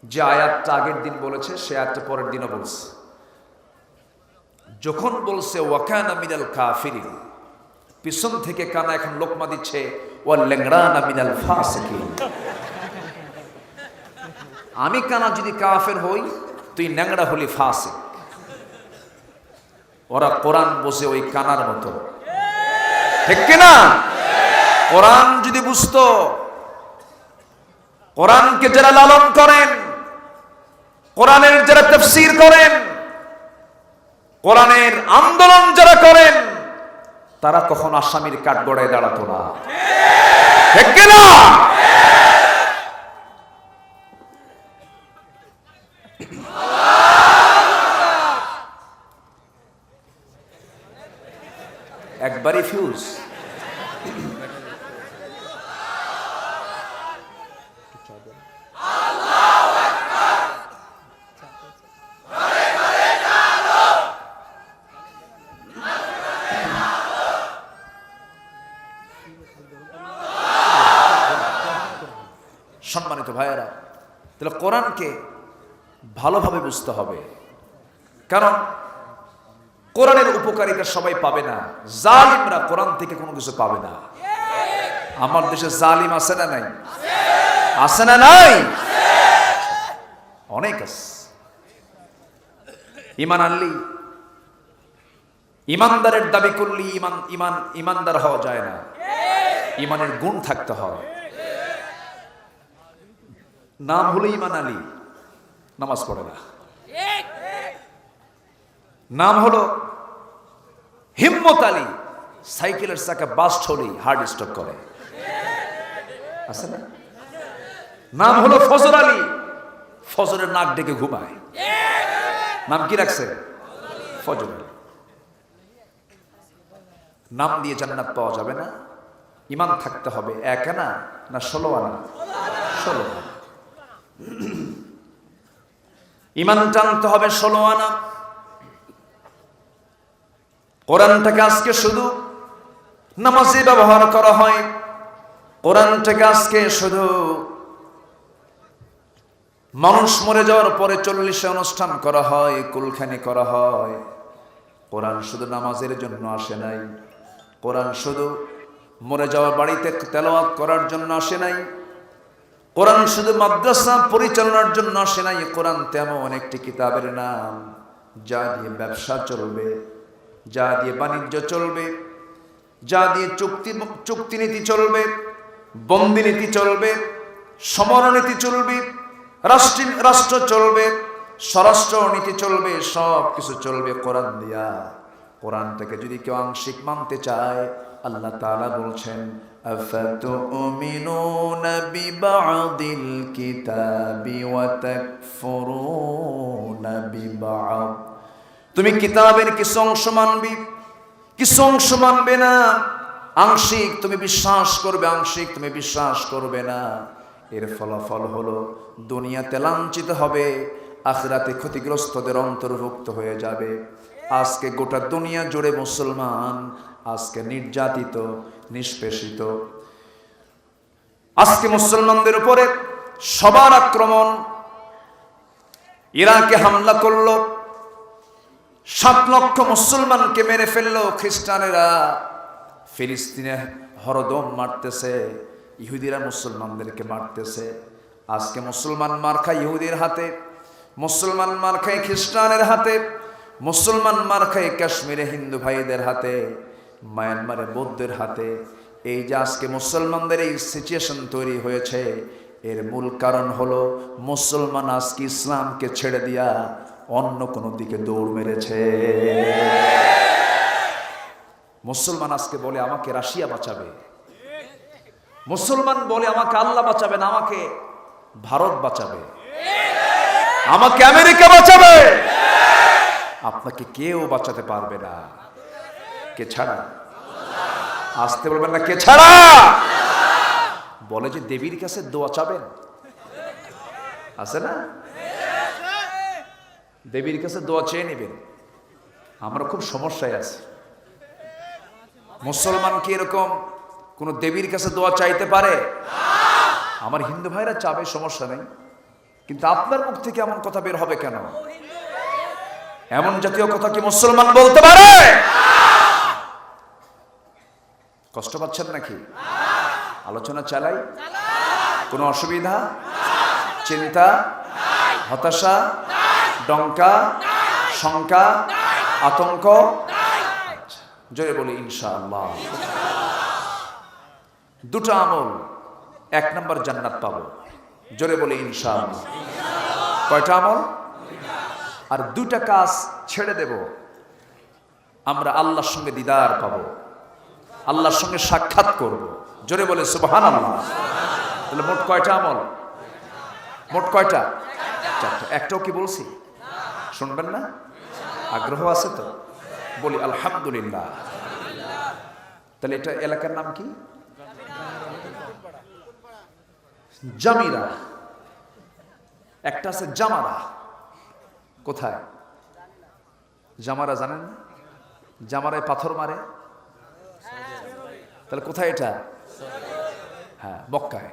যে আয়াতটা আগের দিন বলেছে সে আয়াতটা পরের দিনও বলছে। যখন বলছে ওয়াকানা মিনাল কাফিরিন, পিছন থেকে কানা এখন লোকমা দিচ্ছে ওয়া ল্যাংড়ানা মিনাল ফাসিকিন। আমি কানা যদি কাফের হই, তুই ন্যাংড়া হলি ফাসিক। ওরা কোরআন বসে ওই কানার মতো, ঠিক কিনা? কোরআন যদি বুঝতো, কোরআনকে যারা লালন করেন, কোরআনের যারা তাফসীর করেন, কোরআনের আন্দোলন যারা করেন, তারা কখন আসামির কাঠগড়ায় দাঁড়াতো না, ঠিক কিনা? একবারই ফিউজ। সম্মানিত ভাইয়েরা, তাহলে কোরআনকে ভালোভাবে বুঝতে হবে, কারণ কোরআনের উপকারিতা সবাই পাবে না। জালিমরা কোরআন থেকে কোনো কিছু পাবে না। আমার দেশে জালিম আছে না নাই? আছে না নাই? অনেক আছে। ঈমান আনলি, ইমানদারের দাবি করলি ইমানদার হওয়া যায় না। ঈমানের গুণ থাকতে হয়। নাম হলো ঈমান আলী, নামাজ পড়ে না। নাম হলো হিম্মত আলী, সাইকেলের চাকা বাস্ট হলেই হার্ট স্ট্রোক করে, আছে না? নাম হলো ফজর আলী, ফজরের নাক ডেকে ঘুমায়। নাম কি রাখছে? ফজর আলী। নাম দিয়ে জান্নাত পাওয়া যাবে না। ঈমান থাকতে হবে 1 আনা না 16 আনা? 16 আনা। ঈমান জানতে হবে 16 আনা। কোরআনটাকে আজকে শুধু নামাজে ব্যবহার করা হয়, কোরআনটাকে আজকে শুধু মানুষ মরে যাওয়ার পরে 40 অনুষ্ঠান করা হয়, কুলখানি করা হয়। কোরআন শুধু নামাজের জন্য আসে নাই, কোরআন শুধু মরে যাওয়া বাড়িতে তেলাওয়াত করার জন্য আসে নাই, কোরআন শুধু মাদ্রাসা পরিচালনার জন্য আসে নাই। কোরআন তেমন একটি কিতাবের নাম যা দিয়ে ব্যবসা চলবে, যা দিয়ে বাণিজ্য চলবে, যা দিয়ে চুক্তিনীতি চলবে, বন্দিনীতি চলবে, সমরনীতি চলবে, রাষ্ট্র চলবে, স্বরাষ্ট্র নীতি চলবে, সব কিছু চলবে কোরআন দিয়া। কোরআনটাকে যদি কেউ আংশিক মানতে চায়, আল্লাহ তাআলা বলছেন আফাতুমিনুনা বিবাদিল কিতাবি ওয়া তাকফুরুনা বিবাদ। তুমি কিতাবের কিছু অংশ মানবি, কিছু অংশ মানবে না। আংশিক তুমি বিশ্বাস করবে, আংশিক তুমি বিশ্বাস করবে না। এর ফলাফল হলো দুনিয়াতে লাঞ্ছিত হবে, আখিরাতে ক্ষতিগ্রস্তদের অন্তর্ভুক্ত হয়ে যাবে। আজকে গোটা দুনিয়া জুড়ে মুসলমান আজকে নির্যাতিত, নিষ্পেষিত। আজকে মুসলমানদের উপরে সবার আক্রমণ। ইরাকে হামলা করলো, 7 লক্ষ মুসলমানকে মেরে ফেললো খ্রিস্টানেরা। ফিলিস্তিনে হরদম মারতেছে, ইহুদিরা মুসলমানদেরকে মারতেছে। আজকে মুসলমান মার খায় ইহুদির হাতে, মুসলমান মার খায় খ্রিস্টানের হাতে, মুসলমান মার খায় কাশ্মীরে হিন্দু ভাইদের হাতে, মায়ানমারে বৌদ্ধের হাতে। এই যে আজকে মুসলমানদের এই সিচুয়েশন তৈরি হয়েছে, এর মূল কারণ হলো মুসলমান আজকে ইসলামকে ছেড়ে দিয়া অন্য কোনো দিকে দৌড় মেরেছে। মুসলমান আজকে বলে আমাকে রাশিয়া বাঁচাবে, মুসলমান বলে আমাকে আল্লাহ বাঁচাবে না, আমাকে ভারত বাঁচাবে, আমাকে আমেরিকা বাঁচাবে। আপনাকে কেউ বাঁচাতে পারবে না। কে ছাড়া? আসতে বলবেন না, কে ছাড়া? বলে যে দেবীর কাছে দোয়া চাবেন, আছে না? দেবীর কাছে দোয়া চেয়ে নেবেন। আমরা খুব সমস্যায় আছি। মুসলমান কি এরকম কোন দেবীর কাছে দোয়া চাইতে পারে? আমার হিন্দু ভাইরা চাবে, সমস্যা নেই, কিন্তু আপনার মুখ থেকে এমন কথা বের হবে কেন? এমন জাতীয় কথা কি মুসলমান বলতে পারে? কষ্ট পাচ্ছেন নাকি? আলোচনা চালাই? কোনো অসুবিধা, চিন্তা, হতাশা, ডঙ্কা, শঙ্কা, আতঙ্ক? জোরে বলি ইনশাআল্লাহ। 2টা আমল, 1 নম্বর জান্নাত পাবো। জোরে বলি ইনশাআল্লাহ। কয়টা আমল? আর 2টা কাজ ছেড়ে দেব, আমরা আল্লাহর সঙ্গে দিদার পাবো, আল্লাহর সঙ্গে সাক্ষাৎ করব। জোরে বলে সুবহানাল্লাহ। তাহলে মোট কয়টা আমল? মোট কয়টা? 4টা। একটাও কি বলছি? শুনবেন না? আগ্রহ আছে তো? বলি আলহামদুলিল্লাহ। তাহলে এটা এলাকার নাম কি? জামিরা। একটা আছে জামারা। কোথায়? জামারা জানেন না? জামারায় পাথর মারে। তাহলে কোথায় এটা? হ্যাঁ, মক্কায়।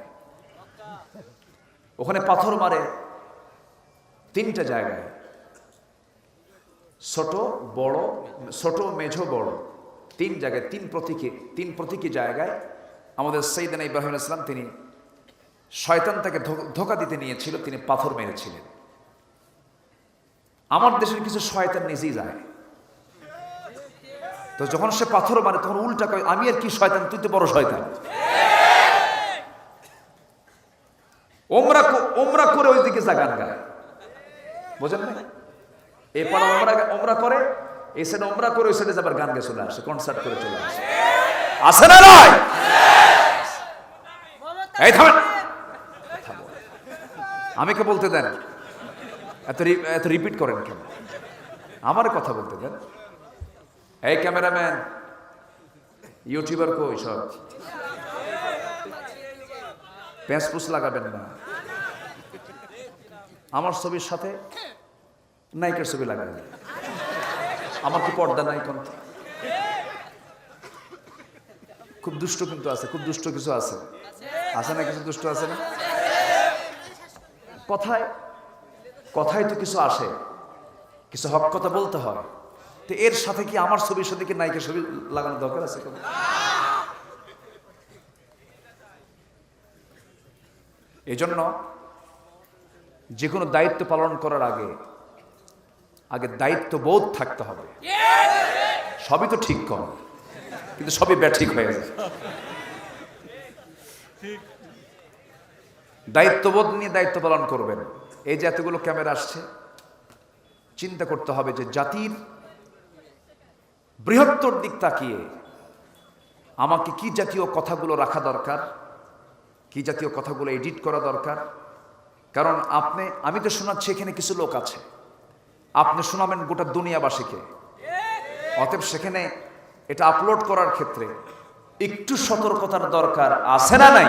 ওখানে পাথর মারে 3টা জায়গায়, ছোট বড়, ছোট মেঝো বড়, 3 জায়গায়, 3 প্রতীকী জায়গায়। আমাদের সাইয়েদনা ইব্রাহিম আলাইহিস সালাম, তিনি শয়তান তাকে ধোঁকা দিতে নিয়েছিল, তিনি পাথর মেরেছিলেন। আমার দেশের কিছু শয়তান নিজেই যায়, তো যখন সে পাথর মারে তখন উল্টা কয় আমি আর কি শয়তান, তুই তো বড় শয়তান। ওমরা করে ওই দিকে যা গান গায়, বোঝেন না? এই পাড়া ওমরা করে, এই সাইডে ওমরা করে, ওই সাইডে যাবার গান গেয়ে চলে আসে, কনসার্ট করে চলে আসে। আসে না নয়? এই থামেন, আমাকে বলতে দেন, এত রিপিট করেন কেন? আমার কথা বলতে দেন। এই ক্যামেরাম্যান, ইউটিউবার কই সব? প্যাঁচপুস লাগাবেন না। আমার ছবির সাথে নায়িকার ছবি লাগাবেন। আমার কি পর্দা নাই? কোন খুব দুষ্ট কিন্তু আছে, খুব দুষ্ট কিছু আছে। আছে না কিছু দুষ্ট আছে না? কথায় কথায় তো কিছু আসে, কিছু হক কথা বলতে হয়। তো এর সাথে কি আমার ছবির সাথে কি নায়িকার ছবি লাগানোর দরকার আছে? এই জন্য যে কোনো দায়িত্ব পালন করার আগে দায়িত্ববোধ থাকতে হবে। সবই তো ঠিক কম, কিন্তু সবই ব্যাঠিক হয়ে যায়। দায়িত্ববোধ নিয়ে দায়িত্ব পালন করবেন। এই যে এতগুলো ক্যামেরা আসছে, চিন্তা করতে হবে যে জাতির বৃহত্তর দিক তাকিয়ে আমাকে কি জাতীয় কথাগুলো রাখা দরকার, কি জাতীয় কথাগুলো এডিট করা দরকার। কারণ আমি তো শোনাচ্ছি, এখানে কিছু লোক আছে, আপনি শোনাবেন গোটা দুনিয়াবাসীকে। অতএব সেখানে এটা আপলোড করার ক্ষেত্রে একটু সতর্কতার দরকার আছে না নাই?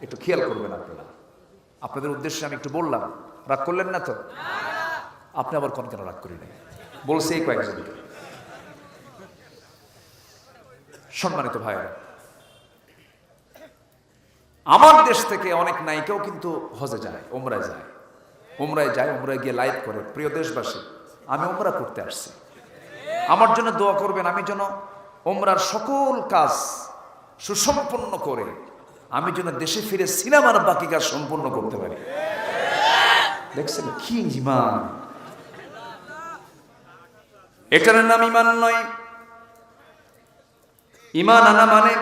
একটু খেয়াল করবেন আপনারা। আপনাদের উদ্দেশ্যে আমি একটু বললাম, রাগ করলেন না তো? আপনি আবার কোন কেন রাগ করি নাই? বলছে এই কয়েকজনকে। সম্মানিত ভাইরা, আমার দেশ থেকে অনেক নায়িকাও কিন্তু হজে যায়, ওমরায় যায়, ওমরায় গিয়ে লাইভ করে। প্রিয় দেশবাসী, আমি ওমরা করতে আসছি, আমার জন্য দোয়া করবেন। আমি যেন ওমরার সকল কাজ সুসম্পন্ন করে আমি যেন দেশে ফিরে সিনেমার বাকি কাজ সম্পূর্ণ করতে পারি। দেখছেন কি ঈমান? এটার নাম ঈমান নয়। ঈমান আনা মানে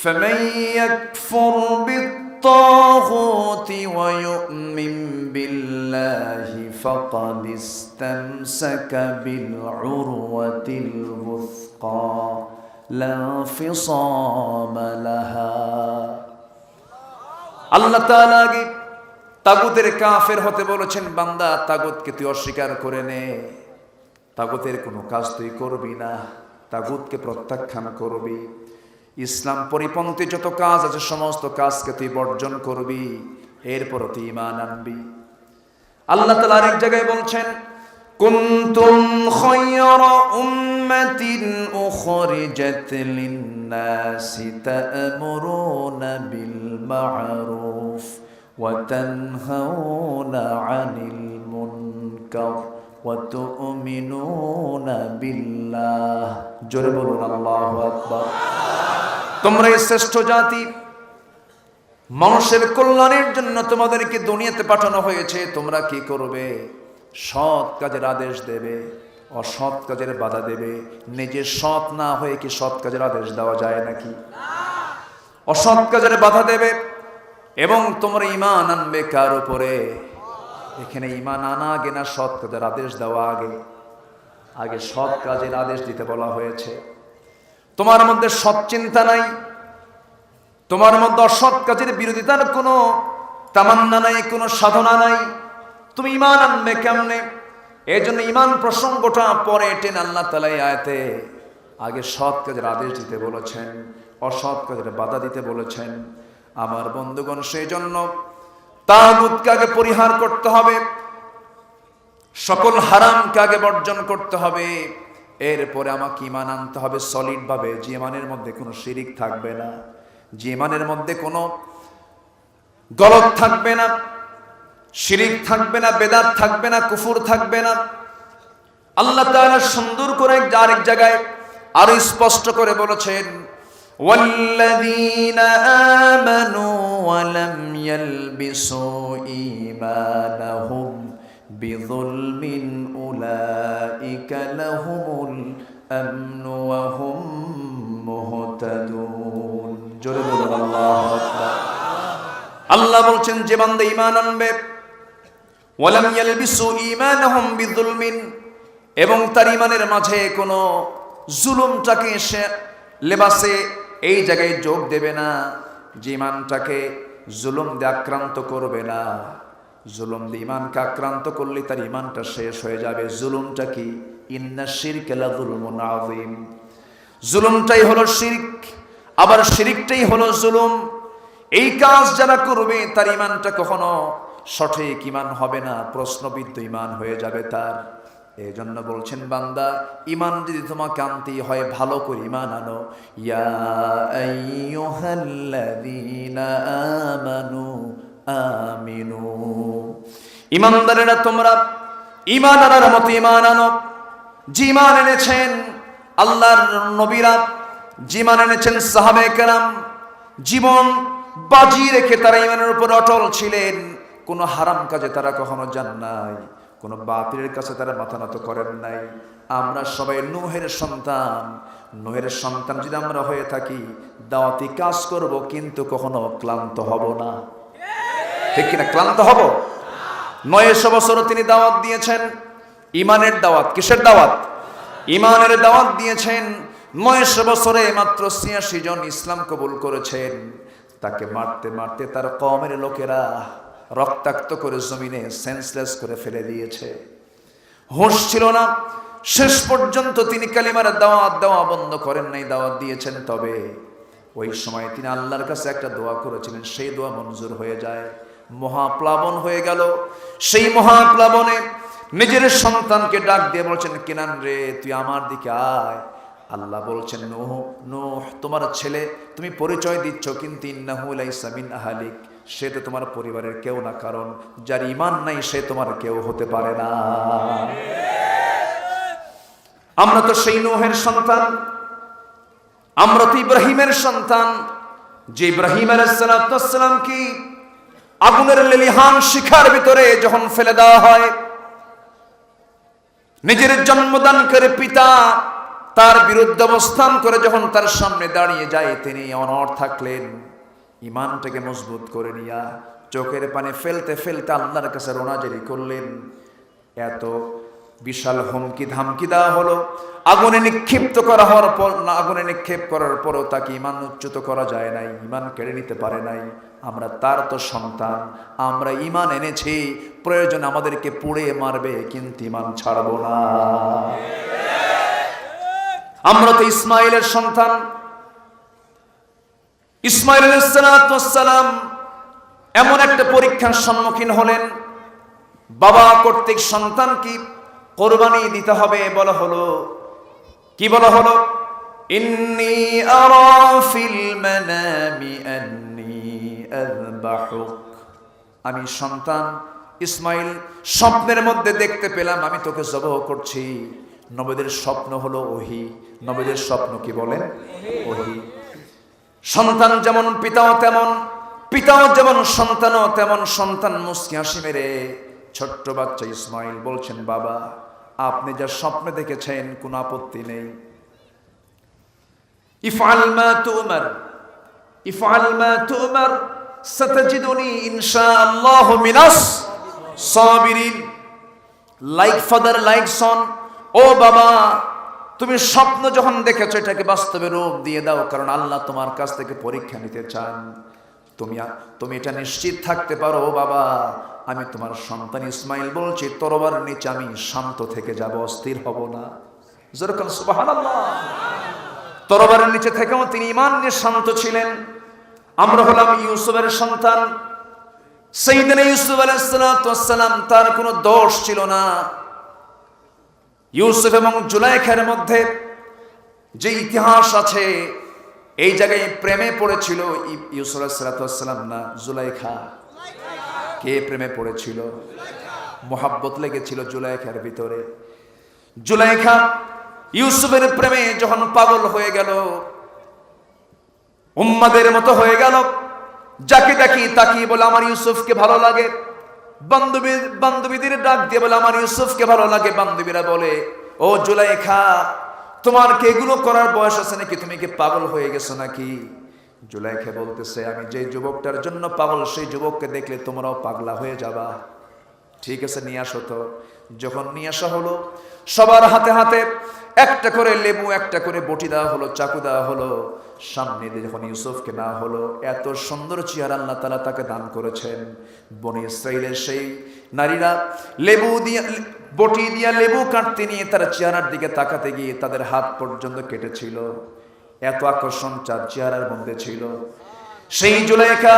فَمَن يَكْفُرْ بِالطَّاغُوتِ وَيُؤْمِن بِاللَّهِ فَقَدِ اسْتَمْسَكَ بِالْعُرْوَةِ الْوُثْقَى لَا انفِصَامَ لَهَا। আল্লাহ তাআলা আগে তাগুতের কাফের হতে বলেছেন, বান্দা তাগুতকে তুই অস্বীকার করে নে, তাগুতের কোনো কাজ তুই করবি না, তাগুতকে প্রত্যাখ্যান করবি। ইসলাম পরিপন্থী যত কাজ আছে সমস্ত কাজকে তুই বর্জন করবি, এরপর তুই ঈমান আনবি। আল্লাহ তাআলা আরেক জায়গায় বলছেন, কুনতুম খায়রা উম্মাতিন উখরিজাত লিন-নাসি তা'মুরুনা বিল মা'রুফ ওয়া তানহাউনা আনিল মুনকার ওয়া তু'মিনুনা বিল্লাহ। জোরে বলুন আল্লাহু আকবার। তোমরা শ্রেষ্ঠ জাতি, মানুষের কল্যাণের জন্য তোমাদেরকে দুনিয়াতে পাঠানো হয়েছে। তোমরা কি করবে? সৎ কাজের আদেশ দেবে, অসৎ কাজের বাধা দেবে। নিজে সৎ না হয়ে কি সৎ কাজের আদেশ দেওয়া যায় নাকি? অসৎ কাজের বাধা দেবে এবং তোমরা ঈমান আনবে কার উপরে? এখানে ঈমান আনা আগে না সৎ কাজের আদেশ দেওয়া আগে? আগে সৎ কাজের আদেশ দিতে বলা হয়েছে। তোমার মধ্যে সৎ চিন্তা নাই, তোমার মধ্যে অসৎ কাজের বিরোধিতার কোনো তামান্না নাই, কোনো সাধনা নাই, তুমি ঈমান আনবে কেমনে? এই জন্য ঈমান প্রসঙ্গটা পরে টেনে আল্লাহ তাআলা এই আয়াতে আগে সৎ কাজের আদেশ দিতে বলেছেন, অসৎ কাজের বাধা দিতে বলেছেন। আমার বন্ধুগণ, সেই জন্য তাগুতকে আগে পরিহার করতে হবে, সকল হারামকে আগে বর্জন করতে হবে। এরপরে আমাকে ঈমান আনতে হবে সলিড ভাবে, যে ঈমানের মধ্যে কোনো শিরিক থাকবে না, যে ঈমানের মধ্যে কোনো গলত থাকবে না, শিরিক থাকবে না, বেদাত থাকবে না, কুফর থাকবে না। আল্লাহ তাআলা সুন্দর করে আরেক জায়গায় আরো স্পষ্ট করে বলেছেন, ওয়াল্লাযীনা আমানু ওয়া লাম ইয়ালবিসু ঈমানাহুম বিযুলমিন উলাইকা লাহুমুল আমনু ওয়া হুম মুহতাদুন। জোরে বলুন আল্লাহু আকবার। আল্লাহ বলছেন, যে বান্দা ঈমান আনবে, ওয়া লাম ইয়ালবিসু ঈমানাহুম বিযুলমিন, এবং তার ঈমানের মাঝে কোনো জুলুমটাকে সে লেবাসে এই জায়গায় যোগ দেবে না, যে ঈমানটাকে জুলুম দিয়ে আক্রান্ত করবে না। জুলুম দিয়ে ঈমানকে আক্রান্ত করলে তার ঈমানটা শেষ হয়ে যাবে। জুলুমটা কি? ইন্না শিরকা লাযুলমুন আযীম। জুলুমটাই হলো শিরক, আবার শিরকটাই হলো জুলুম। এই কাজ যারা করবে তার ঈমানটা কখনো সঠিক ঈমান হবে না, প্রশ্নবিদ্ধ ঈমান হয়ে যাবে তার। এই জন্য বলছেন বান্দা, ইমান যদি তোমাকে আনতেই হয় ভালো করে ইমান আনো। ইয়া আইয়ুহাল্লাযীনা আমানু আমিনু, ইমানদারেরা তোমরা ইমান আনার মতো ইমান আনো। যে ইমান এনেছেন আল্লাহর নবীরা, যে ইমান এনেছেন সাহাবায়ে কেরাম, জীবন বাজি রেখে তারা ইমানের উপর অটল ছিলেন। কোনো হারাম কাজে তারা কখনো যান নাই, কোনো বাতিলের কাছে তারা মাথা নত করেন নাই। আমরা সবাই নূহের সন্তান। নূহের সন্তান যদি আমরা হয়ে থাকি, দাওয়াতি কাজ করব কিন্তু কখনো ক্লান্ত হব না। ঠিক কিনা? ক্লান্ত হব? 900 বছর তিনি দাওয়াত দিয়েছেন, ইমানের দাওয়াত। কিসের দাওয়াত? ইমানের দাওয়াত দিয়েছেন। 900 বছরে মাত্র 86 জন ইসলাম কবুল করেছেন। তাকে মারতে মারতে তার কওমের লোকেরা রক্তাক্ত করে জমিনে সেন্সলেস করে ফেলে দিয়েছে। হুঁশ ছিল না। শেষ পর্যন্ত তিনি কালিমার দাওয়াত দেওয়া বন্ধ করেন নাই, দাওয়াত দিয়েছেন। তবে ওই সময় তিনি আল্লাহর কাছে একটা দোয়া করেছিলেন, সেই দোয়া মঞ্জুর হয়ে যায়। মহাপ্লাবন হয়ে গেল। সেই মহাপ্লাবনে নিজের সন্তানকে ডাক দিয়ে বলছেন, কেনান রে, তুই আমার দিকে আয়। আল্লাহ বলছেন, নূহ, নূহ তোমার ছেলে, তুমি পরিচয় দিচ্ছ, কিন্তু ইন্নাহু লাইসা মিন আহলিক, সে তো তোমার পরিবারের কেউ না, কারণ যার ঈমান নাই সে তোমার কেউ হতে পারে না। আমরা তো সেই নূহের সন্তান, আমরা তো ইব্রাহিমের সন্তান। যে ইব্রাহিম আলাইহিস সালাম কি আগুনের লেলিহান শিখার ভিতরে যখন ফেলে দেওয়া হয়, নিজের জন্মদানকারী পিতা তার বিরুদ্ধে অবস্থান করে যখন তার সামনে দাঁড়িয়ে যায়, তিনি অনড় থাকলেন। ইমানটাকে মজবুত করে নিয়া চোখের পানি ফেলতে ফেলতে আল্লাহর কাছে রোনাজারি করলেন। এত বিশাল হুমকি ধামকি দেওয়া হলো, আগুনে নিক্ষিপ্ত করা হওয়ার পর, না আগুনে নিক্ষেপ করার পরও তাকে ইমান উচ্যুত করা যায় নাই, ইমান কেড়ে নিতে পারে নাই। আমরা তার তো সন্তান, আমরা ইমান এনেছি, প্রয়োজন আমাদেরকে পুড়ে মারবে কিন্তু ইমান ছাড়ব না। আমরা তো ইসমাইলের সন্তান। ইসমাইল আলাইহিস সালাম এমন একটা পরীক্ষার সম্মুখীন হলেন, বাবা কর্তৃক সন্তান কি কোরবানি দিতে হবে বলা হলো। কি বলা হলো? ইন্নী আরা ফিল মানামি আন্নী আযবাহুক, আমি সন্তান ইসমাইল স্বপ্নের মধ্যে দেখতে পেলাম আমি তোকে জবাহ করছি। নবীদের স্বপ্ন হলো ওহী। নবীদের স্বপ্ন কি বলেন? ওহী। সন্তান যেমন পিতাও তেমন, পিতাও যেমন সন্তানও তেমন। সন্তান মুস্কি হাসি মেরে ছোট্ট বাচ্চা ইসমাইল বলছেন, বাবা আপনি যা স্বপ্নে দেখেছেন কোনো আপত্তি নেই। ইফআল মা তুমার, ইফআল মা তুমার সাতাজিদুনি ইনশাআল্লাহু মিনাস সাবিরিন। লাইক ফাদার লাইক সন, ও বাবা তুমি স্বপ্ন যখন দেখেছো এটাকে বাস্তবে রূপ দিয়ে দাও, কারণ আল্লাহ তোমার কাছ থেকে পরীক্ষা নিতে চান। তুমি এটা নিশ্চিত থাকতে পারো, ও বাবা আমি তোমার সন্তান ইসমাইল বলছি, তরবার নিচে আমি শান্ত থেকে যাব, অস্থির হব না। যেরকম সুবহানাল্লাহ, তরবারের নিচে থেকেও তিনি ঈমান নিয়ে শান্ত ছিলেন। আমরা হলাম ইউসুফের সন্তান। সাইয়েদনা ইউসুফ আলাইহিস সালাম, তার কোনো দোষ ছিল না। ইউসুফ এবং জুলাইখার মধ্যে যে ইতিহাস আছে, এই জায়গায় প্রেমে পড়েছিল ইউসুফ আলাইহিস সালাম না জুলাইখা। কে প্রেমে পড়েছিল? মোহাব্বত লেগেছিল জুলাইখার ভিতরে। জুলাইখা ইউসুফের প্রেমে যখন পাগল হয়ে গেল, উম্মাদের মতো হয়ে গেল, যাকে দেখি তাকিয়ে বলে আমার ইউসুফকে ভালো লাগে। বান্ধবীদের ডাক দিয়ে বলে আমার ইউসুফকে ভালো লাগে। বান্ধবীরা বলে, ও জুলাইখা তোমার কি এগুলো করার বয়স আছে নাকি? তুমি কি পাগল হয়ে গেছো নাকি? জুলাইখা বলতেছে, আমি যে যুবকটার জন্য পাগল সেই যুবককে দেখলে তোমরাও পাগলা হয়ে যাবা। ঠিক আছে নিয়ে আসো তো। যখন নিয়ে আসা হলো, সবার হাতে হাতে একটা করে লেবু, একটা করে বটি দেওয়া হলো, চাকু দেওয়া হলো। সামনে দিয়ে যখন ইউসুফকে না হলো, এত সুন্দর চেহারা আল্লাহ তাআলা তাকে দান করেছেন। বনি ইসরাইলের সেই নারীরা লেবু দিয়ে, বটি দিয়া লেবু কাটতে নিয়ে তার চেহারার দিকে তাকাতে গিয়ে তাদের হাত পর্যন্ত কেটেছিল। এত আকর্ষণ চার চেহারার মধ্যে ছিল। সেই জুলাইখা,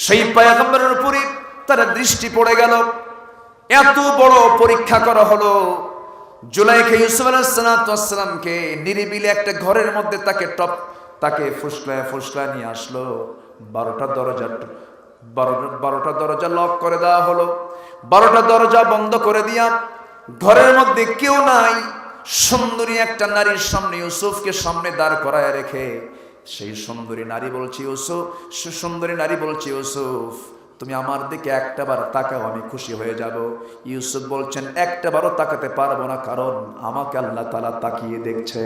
সেই পয়গম্বরের উপরে তার দৃষ্টি পড়ে গেল। এত বড় পরীক্ষা করা হলো। জুলাইখা ইউসুফ আলাইহিস সালামকে নিরিবিলি একটা ঘরের মধ্যে তাকে ফুসলায় নিয়ে আসলো। 12টা দরজা লক করে দেওয়া হলো। 12টা দরজা বন্ধ করে দিয়া ঘরের মধ্যে কেউ নাই। সুন্দরী একটা নারীর সামনে ইউসুফকে সামনে দাঁড় করায় রেখে সেই সুন্দরী নারী বলছে ইউসুফ তুমি আমার দিকে একটাবার তাকাও, আমি খুশি হয়ে যাব। ইউসুফ বলছেন একটাবারও তাকাতে পারবো না, কারণ আমাকে আল্লাহ তাআলা তাকিয়ে দেখছে।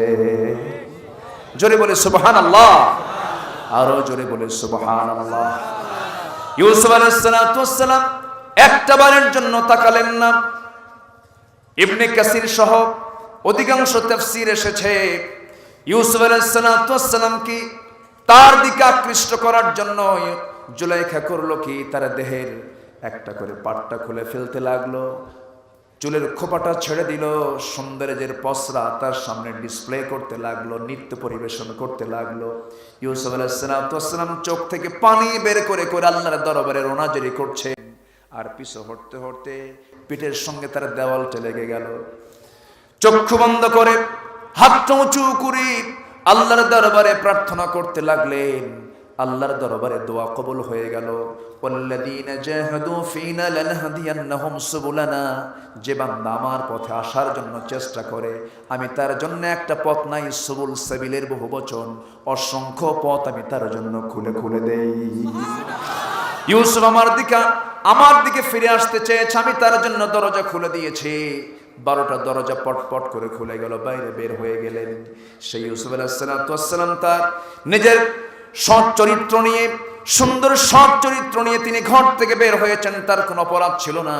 জোরে বলে সুবহানাল্লাহ, আরো জোরে বলে সুবহানাল্লাহ। ইউসুফ আলাইহিস সালাম একটাবারের জন্য তাকালেন না। ইবনে কাসির সহ অধিকাংশ তাফসীর এসেছে ইউসুফ আলাইহিস সালাম কি তার দিকে আকৃষ্ট করার জন্য জুলাইখা করলো কি, তার দেহের একটা করে পাটটা খুলে ফেলতে লাগলো, চুলের খোপাটা ছেড়ে দিল, সৌন্দর্যের পসরা তার সামনে ডিসপ্লে করতে লাগলো, নৃত্য পরিবেশন করতে লাগলো। ইউসুফ আলাইহিস সালাম চোখ থেকে পানি বের করে আল্লাহর দরবারে রোনাজারি করছেন, আর পিছু হটতে হটতে পিঠের সঙ্গে তার দেওয়ালটা লেগে গেল। চক্ষু বন্ধ করে হাতটা উঁচু করে আল্লাহর দরবারে প্রার্থনা করতে লাগলেন। আল্লাহর দরবারে দোয়া কবুল হয়ে গেল। ওয়াল্লাযীনা জাহাদু ফীনা লানহাদিয়ান্নাহুম সুবুলানা, যে বান্দা আমার পথে আসার জন্য চেষ্টা করে আমি তার জন্য একটা পথ নাই, সুবুল সাবিলের বহুবচন, অসংখ্য পথ আমি তার জন্য খুলে দেই। ইউসুফ আমার দিকে ফিরে আসতে চেয়েছে, আমি তার জন্য দরজা খুলে দিয়েছি। 12টা দরজা পট করে খুলে গেল, বাইরে বের হয়ে গেলেন। সেই ইউসুফ আলাইহিস সালাম তার নিজের সৎ চরিত্র নিয়ে, সুন্দর সৎ চরিত্র নিয়ে তিনি ঘর থেকে বের হয়েছেন। তার কোনো অপরাধ ছিল না।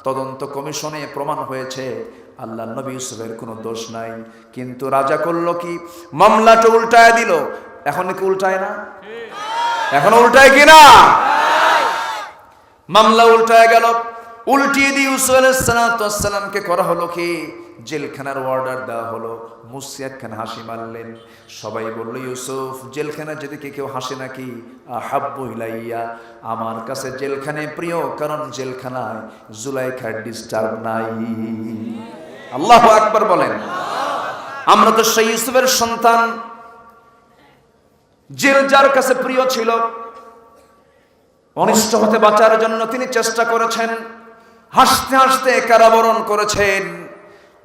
তদন্ত কমিশনে প্রমাণ হয়েছে আল্লাহর নবী ইউসুফের কোনো দোষ নাই। কিন্তু রাজা করলো কি, মামলাটা উল্টায় দিল। এখন কি উল্টায় না? এখন উল্টায় কিনা? মামলা উল্টায় গেল। উল্টিয়ে দিয়ে ইউসুফ আলাইহিস সালামকে করা হলো কি, জেলখানার অর্ডার দেওয়া হলো। মুসি একখানা হাসি মারলেন। সবাই বলল ইউসুফ জেলখানা যেদিকে কেউ হাসে নাকি? আহাব্বু ইলাইয়া, আমার কাছে জেলখানায় প্রিয়, কারণ জেলখানায় জুলাইখার ডিস্টার্ব নাই। আল্লাহু আকবার বলেন। আমরা তো সেই ইউসুফের সন্তান। জেল যার কাছে প্রিয় ছিল, অনিষ্ট হতে বাঁচার জন্য তিনি চেষ্টা করেছেন, হাসতে হাসতে কারাবরণ করেছেন।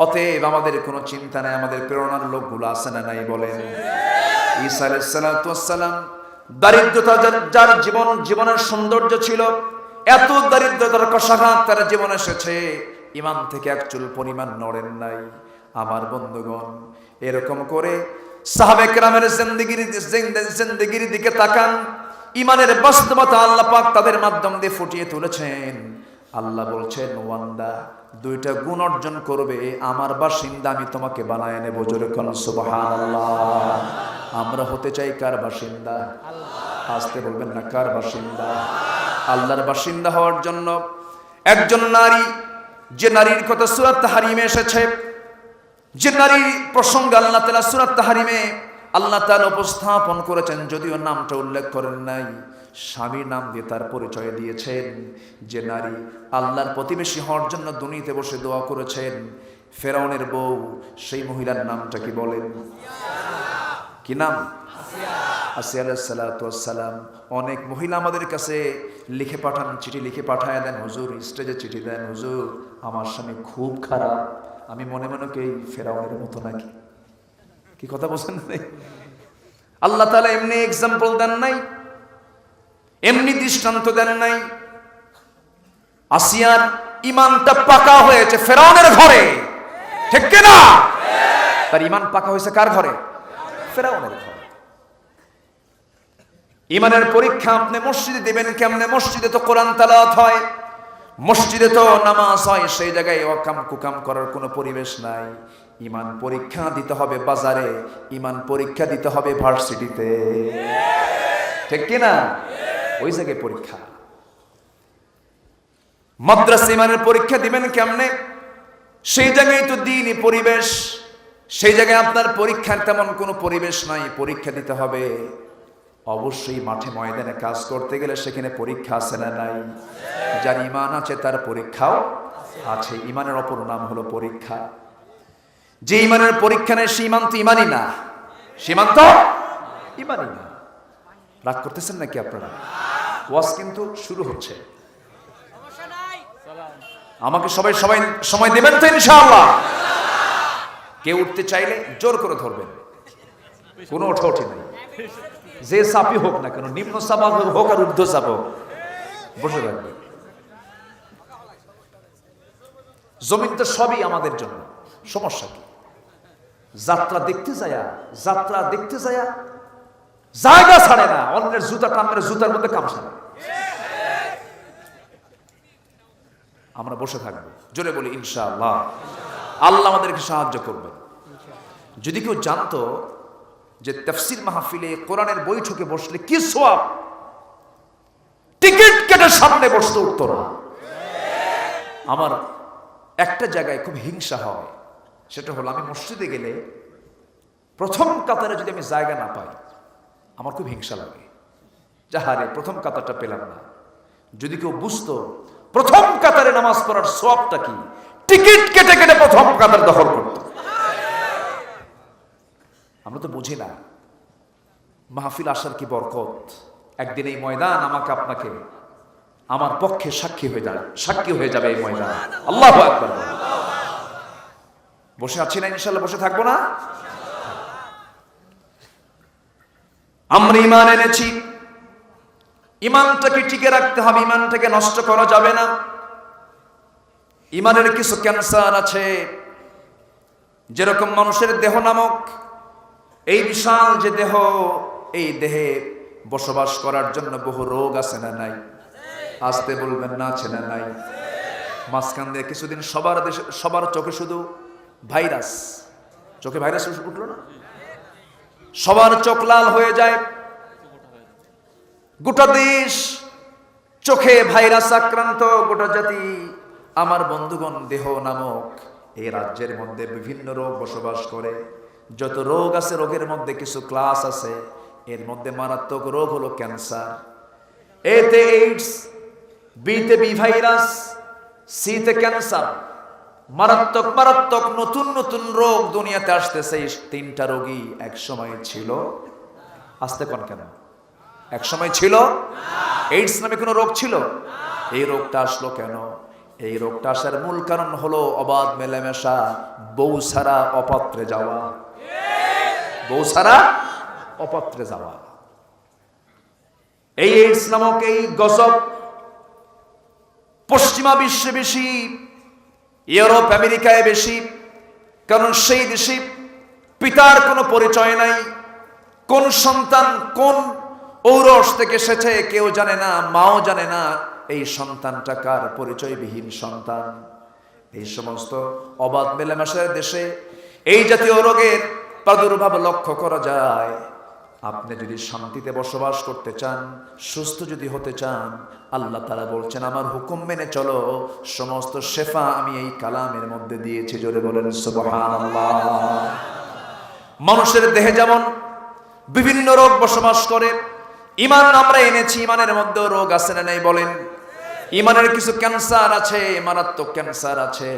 অতএব আমাদের কোনো চিন্তা নাই, আমাদের প্রেরণার লোকগুলো আছে না নাই বলেন? ঈসা আলাইহিস সালাম দারিদ্রতা যার জীবনের সৌন্দর্য ছিল, এত দারিদ্রতার কষাঘাত তার জীবনে এসেছে, ইমান থেকে এক চুল পরিমাণ নড়েন নাই। আমার বন্ধুগণ, এরকম করে সাহাবে কেরামের জিন্দেগির দিকে তাকান। ইমানের বাস্তবতা আল্লাহ পাক তাদের মাধ্যম দিয়ে ফুটিয়ে তুলেছেন। আল্লাহ বলছেন ওয়ান্দা, 2টা গুণ অর্জন করবে, আমার বাসিন্দা আমি তোমাকে বানায় নেব। জোরে কোন সুবহানাল্লাহ। আমরা হতে চাই কার বাসিন্দা? আসতে বলবেন না, কার বাসিন্দা? আল্লাহর বাসিন্দা হওয়ার জন্য একজন নারী, যে নারীর কথা সূরা তাহরিমে এসেছে, যে নারীর প্রসঙ্গ আল্লাহ তাআলা সূরা তাহরিমে আল্লাহ তাআলা উপস্থাপন করেছেন, যদিও নামটা উল্লেখ করেন নাই, স্বামীর নাম দিয়ে তার পরিচয় দিয়েছেন। যে নারী আল্লাহর প্রতিবেশী হওয়ার জন্য দুনিয়াতে বসে দোয়া করেছেন, ফেরাউনের বউ, সেই মহিলার নামটা কি বলেন? কি নাম? আসিয়া আলাইহিস সালাতু ওয়াস সালাম। অনেক মহিলা আমাদের কাছে লিখে পাঠান, চিঠি লিখে পাঠায় দেন, হুজুর স্টেজে চিঠি দেন, হুজুর আমার স্বামী খুব খারাপ, আমি মনে মনে কি ফেরাউনের মতো নাকি? কি কথা বলছেন? আল্লাহ তাআলা এমনি এক্সাম্পল দেন নাই, এমনি দৃষ্টান্ত দেন নাই। আসিয়ার ইমানটা পাকা হয়েছে ফেরাউনের ঘরে, ঠিক কি না? তার ইমান পাকা হয়েছে কার ঘরে? ফেরাউনের ঘরে। ইমানের পরীক্ষা আপনি মসজিদে দিবেন কেমনে? মসজিদে তো কোরআন তেলাওয়াত হয়, মসজিদে তো নামাজ হয়, সেই জায়গায় ওয়াকাম কুকাম করার কোনো পরিবেশ নাই। ইমান পরীক্ষা দিতে হবে বাজারে, ইমান পরীক্ষা দিতে হবে ভার্সিটিতে, ঠিক কি না? ওই জায়গায় পরীক্ষা। মাদ্রাসা ইমানের পরীক্ষা দিবেন কেমনে? সেই জায়গায় তো দ্বীনি পরিবেশ, সেই জায়গায় আপনার পরীক্ষার তেমন কোনো পরিবেশ নাই। পরীক্ষা দিতে হবে অবশ্যই মাঠে ময়দানে কাজ করতে গেলে সেখানে পরীক্ষা আছে না নাই? যার ইমান আছে তার পরীক্ষাও আছে। ইমানের অপর নাম হলো পরীক্ষা। যে ইমানের পরীক্ষা নেই সে ইমান তো ইমানই না, সে ইমান তো ইমানই না। রাগ করতেছেন নাকি আপনারা? ওয়াজ কিন্তু শুরু হচ্ছে, আমাকে সবাই সময় দেবেন তো ইনশাআল্লাহ। কেউ উঠতে চাইলে জোর করে ধরবেন, কোনো ওঠাউঠি নেই। যে চাপি হোক না কেন, নিম্ন চাপা হোক আর ঊর্ধ্ব চাপ হোক, বসে থাকবে। জমিন তো সবই আমাদের জন্য, সমস্যা কি? যাত্রা দেখতে যায়া জায়গা ছাড়ে না, অন্যের জুতা টানের জুতার মধ্যে কামড়। আমরা বসে থাকবো, জোরে বলি ইনশাআল্লাহ। আল্লাহ আমাদেরকে সাহায্য করবেন। যদি কেউ জানতো যে তাফসীর মাহফিলে কোরআনের বৈঠকে বসলে কি সওয়াব, টিকিট কেটে সামনে বসতে উঠতো না। আমার একটা জায়গায় খুব হিংসা হয়, সেটা হলো আমি মসজিদে গেলে প্রথম কাতারে যদি আমি জায়গা না পাই, আমার খুব হিংসা লাগে। যাহারে প্রথম কাতারটা পেলাম না। যদি কেউ বুঝতো প্রথম কাতারে নামাজ পড়ার সওয়াবটা কি, টিকিট কেটে কেটে প্রথম কাতার দখল করত। আমরা তো বুঝি না মাহফিল আসার কি বরকত। একদিন এই ময়দান আমাকে আপনাকে আমার পক্ষে সাক্ষী হয়ে যাবে এই ময়দান। আল্লাহু আকবার। বসে আছি না ইনশাআল্লাহ, বসে থাকবো না। আমরা ঈমান এনেছি, ঈমানটাকে টিকে রাখতে হবে, ঈমানটাকে নষ্ট করা যাবে না। ঈমানের কিছু ক্যান্সার আছে, যেরকম মানুষের দেহ নামক এই বিশাল যে দেহ, এই দেহে বসবাস করার জন্য বহু রোগ আছে না নাই? আসতে বলবেন না, আছে না নাই? মাঝখান দিয়ে কিছুদিন সবার চোখে শুধু ভাইরাস, চোখে ভাইরাস উঠলো না, সবার চোখ লাল হয়ে যায়, গোটা দেশ চোখে ভাইরাস আক্রান্ত, গোটা জাতি। আমার বন্ধুগণ, দেহ নামক এই রাজ্যের মধ্যে বিভিন্ন রোগ বসবাস করে। যত রোগ আছে, রোগের মধ্যে কিছু ক্লাস আছে। এর মধ্যে মারাত্মক রোগ হলো ক্যান্সার। এতে এইডস, বিতে বি ভাইরাস, সিতে ক্যান্সার। মারাত্মক মারাত্মক নতুন নতুন রোগ দুনিয়াতে আসতেছে। এই তিনটা রোগী এক সময় ছিল। আসতে কোন কেন? এক সময় ছিল। এইডস নামে কোনো রোগ ছিল? এই রোগটা আসলো কেন? এই রোগটা আসার মূল কারণ হলো অবাধ মেলামেশা, বউ ছাড়া অপাত্রে যাওয়া। বউ ছাড়া অপাত্রে যাওয়া। এই এইডস নামক এই গজব পশ্চিমা বিশ্বে বেশি, ইউরোপ আমেরিকায় বেশি। কারণ সেই দেশে পিতার কোনো পরিচয় নাই, কোন সন্তান কোন ঔরস থেকে এসেছে কেউ জানে না, মাও জানে না এই সন্তানটা কার, পরিচয়বিহীন সন্তান। এই সমস্ত অবাধ মেলামেশার দেশে এই জাতীয় রোগের প্রাদুর্ভাব লক্ষ্য করা যায়। আপনি যদি শান্তিতে বসবাস করতে চান, সুস্থ যদি হতে চান, আল্লাহ তাআলা বলছেন আমার হুকুম মেনে চলো, সমস্ত শেফা আমি এই কালামের মধ্যে দিয়েছি। জোরে বলেন সুবহানাল্লাহ। মানুষের দেহে যেমন বিভিন্ন রোগ বসবাস করে, ঈমান আমরা এনেছি, ঈমানের মধ্যেও রোগ আছে না নাই বলেন? ঈমানের কিছু ক্যান্সার আছে, মারাত্মক ক্যান্সার আছে।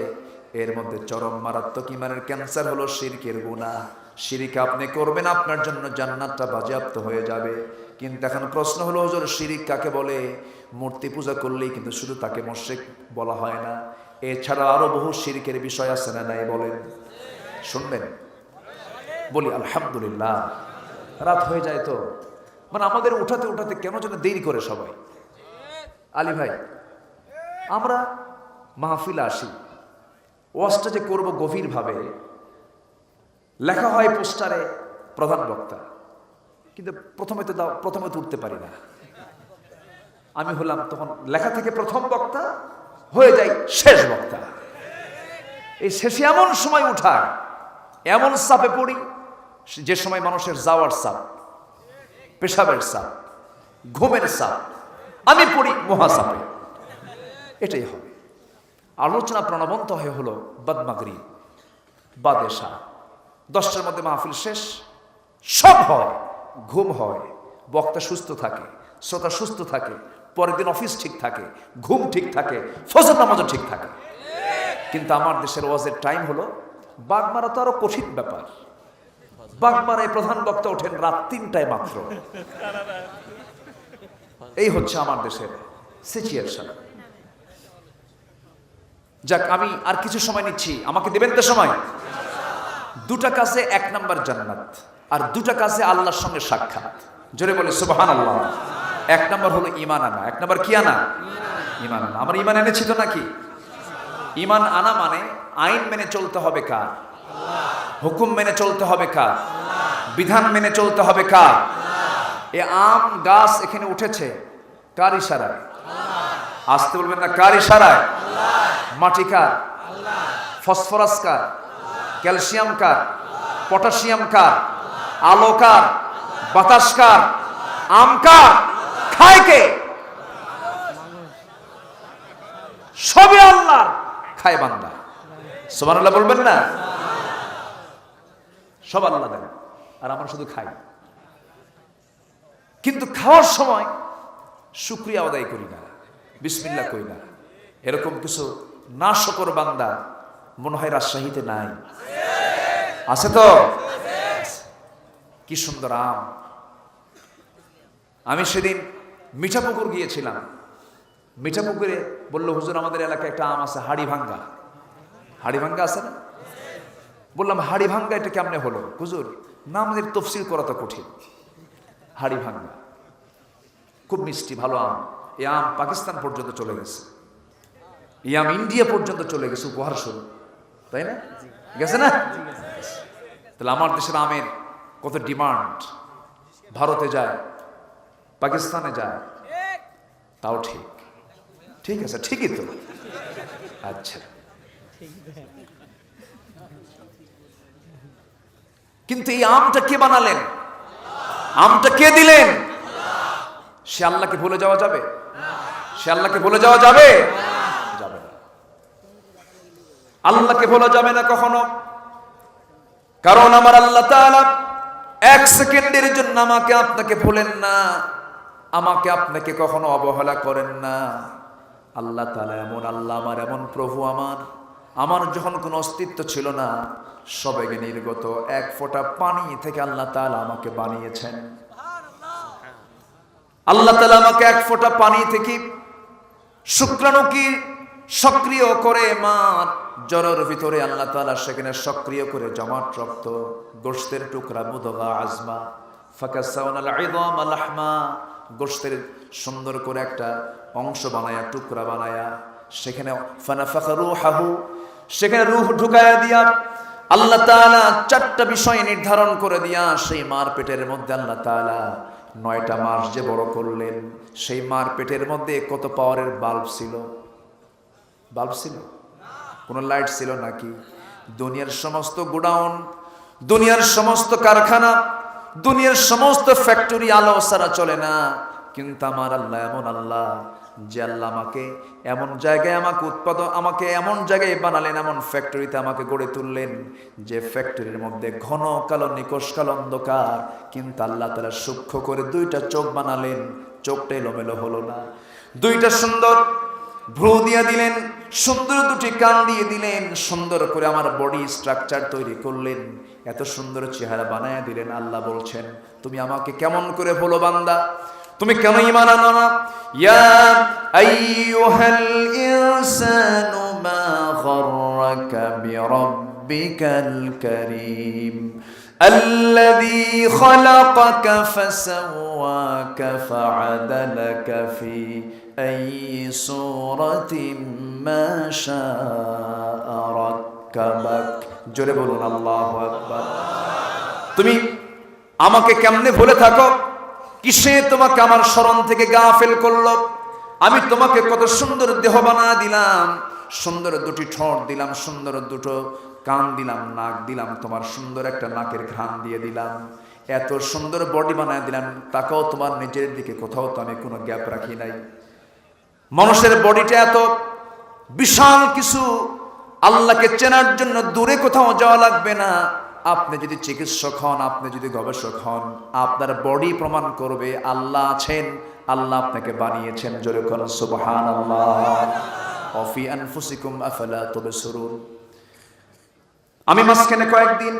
এর মধ্যে চরম মারাত্মক ঈমানের ক্যান্সার হলো শিরকের গুনাহ। শিরিক আপনি করবেন, আপনার জন্য জান্নাতটা বাজেয়াপ্ত হয়ে যাবে। কিন্তু এখন প্রশ্ন হলো, হুজুর শিরিক কাকে বলে? মূর্তি পূজা করলেই কিন্তু শুধু তাকে মুশরিক বলা হয় না, এছাড়া আরো বহু শিরিকের বিষয় আছে না নাই বলেন? শুনবেন? বলি আলহামদুলিল্লাহ। রাত হয়ে যায় তো, মানে আমাদের উঠাতে উঠাতে কেন যেন দেরি করে সবাই। আলী ভাই, আমরা মাহফিলে আসি, ওয়াজটা যে করব গভীরভাবে, লেখা হয় পোস্টারে প্রধান বক্তা, কিন্তু প্রথমে তো উঠতে পারি না। আমি হলাম তখন লেখা থেকে প্রথম বক্তা হয়ে যাই শেষ বক্তা। এই শেষে এমন সময় উঠায়, এমন চাপে পড়ি যে সময় মানুষের যাওয়ার চাপ, পেশাবের চাপ, ঘুমের চাপ, আমি পড়ি মহাচাপে। এটাই হবে। আলোচনা প্রাণবন্ত হয়ে হলো বাদমাগরিব, বাদেশা, 10টার মধ্যে মাহফিল শেষ, সব হয়, ঘুম হয়, বক্তা সুস্থ থাকে, শ্রোতা সুস্থ থাকে, পরের দিন অফিস ঠিক থাকে, ঘুম ঠিক থাকে, ফজর নামাজও ঠিক থাকে। কিন্তু আমার দেশের ওয়াজের টাইম হলো, বাগমারা তো আরো কঠিন ব্যাপার। বাগমারায় প্রধান বক্তা ওঠেন রাত 3টায় মাত্র। এই হচ্ছে আমার দেশের সিচুয়েশন। যাক, আমি আর কিছু সময় নিচ্ছি, আমাকে দেবেন তো সময়। দুটা কাজে 1 নাম্বার জান্নাত, আর দুটা কাজে আল্লাহর সঙ্গে সাক্ষাৎ। জোরে বলে সুবহানাল্লাহ। 1 নাম্বার হলো ঈমান আনা। 1 নাম্বার কি আনা? ঈমান আনা। আমার ঈমান এনেছি তো নাকি? ঈমান আনা মানে আইন মেনে চলতে হবে কার? হুকুম মেনে চলতে হবে কার? বিধান মেনে চলতে হবে কার? এ আম গাছ এখানে উঠেছে কার ইশারায়? আসতে বলবেন না, কার ইশারায়? মাটি কার? ফসফরাস কার? ক্যালসিয়াম কার? পটাশিয়াম কার? আলো কার? বাতাস কার? আম কার? খায় কে? সবই আল্লাহর, খায় বান্দা। সুবহানাল্লাহ বলবেন না? সব আল্লাহ দেন, আর আমরা শুধু খাই। কিন্তু খাওয়ার সময় শুকরিয়া আদায় করি না, বিসমিল্লাহ করি না। এরকম কিছু নাশকর বান্দা মনে হয় রাজশাহীতে নাই? আছে তো? কি সুন্দর আম! আমি সেদিন মিঠাপুকুর গিয়েছিলাম। মিঠাপুকুরে বললো, হুজুর আমাদের এলাকায় একটা আম আছে হাড়ি ভাঙ্গা। হাড়ি ভাঙ্গা আছে না? বললাম হাড়ি ভাঙ্গা এটা কেমনে হলো হুজুর? নামের তফসিল করা তো কঠিন। হাড়ি ভাঙ্গা খুব মিষ্টি, ভালো আম। এই আম পাকিস্তান পর্যন্ত চলে গেছে, এই আম ইন্ডিয়া পর্যন্ত চলে গেছে উপহার স্বরূপ, তাই না? গেছে না? তাহলে আমার দেশের আমের কত ডিমান্ড। ভারতে যায়, পাকিস্তানে যায়, তাও ঠিক। ঠিক আছে, ঠিকই তো। আচ্ছা, কিন্তু এই আমটা কে বানালেন? আমটা কে দিলেন? সে আল্লাহকে ভুলে যাওয়া যাবে? সে আল্লাহকে ভুলে যাওয়া যাবে? যাবে না। আল্লাহকে ভোলা যাবে না কখনো, কারণ আমার আল্লাহ তাআলা 1 সেকেন্ডের জন্য আমাকে আপনাকে ভুলেন না, আমাকে আপনাকে কখনো অবহেলা করেন না। আল্লাহ তাআলা এমন আল্লাহ, আমার এমন প্রভু, আমার যখন কোনো অস্তিত্ব ছিল না, সবেগে নির্গত 1 ফোঁটা পানি থেকে আল্লাহ তাআলা আমাকে বানিয়েছেন। আল্লাহ তাআলা আমাকে 1 ফোঁটা পানি থেকে শুক্রাণুকে সক্রিয় করে মার জরার ভিতরে আল্লাহ তাআলা সেখানে সক্রিয় করে জমাট রক্ত, গোশতের টুকরা, মুদগা, আজমা, ফাকাসাউনাল ইযামা লাহমা, গোশতের সুন্দর করে একটা অংশ বানায়া, টুকরা বানায়া, সেখানে ফানাফাখা রূহাহু, সেখানে রূহ ঢুকায়া দিয়া আল্লাহ তাআলা 4টা বিষয় নির্ধারণ করে দিয়া সেই মার পেটের মধ্যে আল্লাহ তাআলা 9টা মাস যে বড় করলেন, সেই মার পেটের মধ্যে কত পাওয়ারের বাল্ব ছিল? বাল্ব ছিল? কোনো লাইট ছিল নাকি? দুনিয়ার সমস্ত গোডাউন, দুনিয়ার সমস্ত কারখানা, দুনিয়ার সমস্ত ফ্যাক্টরি আলো ছাড়া চলে না। কিন্তু আমার আল্লাহ এমন আল্লাহ যে আল্লাহ আমাকে এমন জায়গায় আমাকে এমন জায়গায় বানালেন, এমন ফ্যাক্টরিতে আমাকে গড়ে তুললেন, যে ফ্যাক্টরির মধ্যে ঘন কালো, নিকশ কালো অন্ধকার, কিন্তু আল্লাহ তাআলা সূক্ষ্ম করে 2টা চোখ বানালেন। চোখটা এলোমেলো হলো না, 2টা সুন্দর ভ্রু দিয়ে দিলেন, সুন্দর 2টি কান দিয়ে দিলেন, সুন্দর করে আমার বডি স্ট্রাকচার তৈরি করলেন, এত সুন্দর চেহারা বানায়া দিলেন। আল্লাহ বলছেন, তুমি আমাকে কেমন করে বলো বান্দা, তুমি কেন ঈমান আনো না? ইয়া আইয়ুহাল ইনসানু মা গাররাকা বিরাব্বিকাল কারীম আল্লাযী খালাকাকা ফাসাওয়াকা ফাআদালাকা ফি আইয়ি সূরাতিন মা শাআ রাক্কাবাক। জোরে বলুন আল্লাহু আকবার। তুমি আমাকে কেমনে ভুলে থাকো? কিসে তোমাকে আমার স্মরণ থেকে গাফেল করলো? আমি তোমাকে কত সুন্দর দেহ বানা দিলাম, সুন্দর 2টি ঠোঁট দিলাম, সুন্দর 2টো কান দিলাম, নাক দিলাম, তোমার সুন্দর একটা নাকের ঘ্রাণ দিয়ে দিলাম, এত সুন্দর বডি বানায় দিলাম, তাকাও তোমার নিজের দিকে, কোথাও তো আমি কোনো গ্যাপ রাখি নাই। মানুষের বডিটা এত বিশাল কিছু, আল্লাহকে চেনার জন্য দূরে কোথাও যাওয়া লাগবে না। আপনি যদি চিকিৎসক হন, আপনি যদি গবেষক হন, আপনার বডি প্রমাণ করবে আল্লাহ আছেন, আল্লাহ আপনাকে বানিয়েছেন। জোরে বলুন সুবহানাল্লাহ। অফি আনফুসিকুম আফালা তুবসিরুন। আমি মাঝখানে কয়েকদিন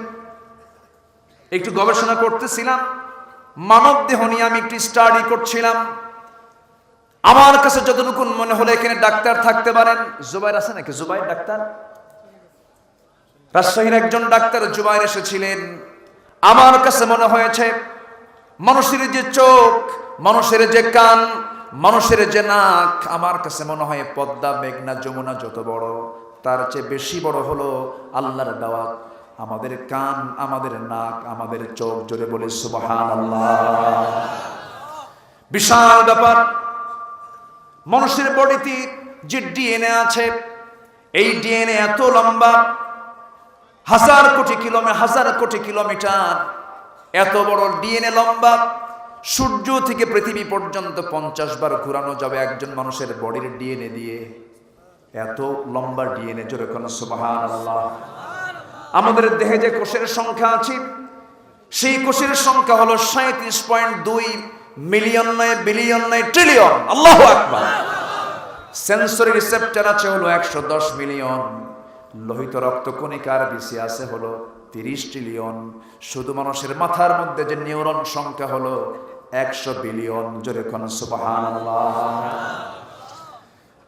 একটু গবেষণা করতেছিলাম, মানব দেহ নিয়ে আমি একটু স্টাডি করছিলাম। আমার কাছে যতটুকু মনে হলো এখানে ডাক্তার থাকতে পারেন। জুবাইর আছে নাকি? জুবাইর ডাক্তার, রাজশাহীর একজন ডাক্তার জুবাইর এসেছিলেন। আমার কাছে মনে হয়েছে মানুষের যে চোখ, মানুষের যে কান, মানুষের যে নাক, আমার কাছে মনে হয় পদ্মা, মেঘনা, যমুনা যত বড়, তার চেয়ে বেশি বড় হলো আল্লাহর দেওয়া আমাদের কান, আমাদের নাক, আমাদের চোখ। জোরে বলে সুবহানাল্লাহ। বিশাল ব্যাপার। মানুষের বডিতে যে ডিএনএ আছে, এই ডিএনএ এত লম্বা, হাজার কোটি কিলোমিটার এত বড় ডিএনএ লম্বা। সূর্য থেকে পৃথিবী পর্যন্ত 50 বার ঘোরানো যাবে একজন মানুষের বডির ডিএনএ দিয়ে। এত লম্বা ডিএনএ। জোরে কোন সুবহানাল্লাহ। আমাদের দেহে যে কোষের সংখ্যা আছে, সেই কোষের সংখ্যা হলো 37.2 মিলিয়ন, নয় বিলিয়ন, নয় ট্রিলিয়ন। আল্লাহু আকবার। সেন্সরি রিসেপ্টর আছে হলো 110 মিলিয়ন। লোহিত রক্তকণিকার বেশি আছে হলো 30 ট্রিলিয়ন। শুধু মানুষের মাথার মধ্যে যে নিউরন সংখ্যা হলো 100 বিলিয়ন। জোরে কোন সুবহানাল্লাহ।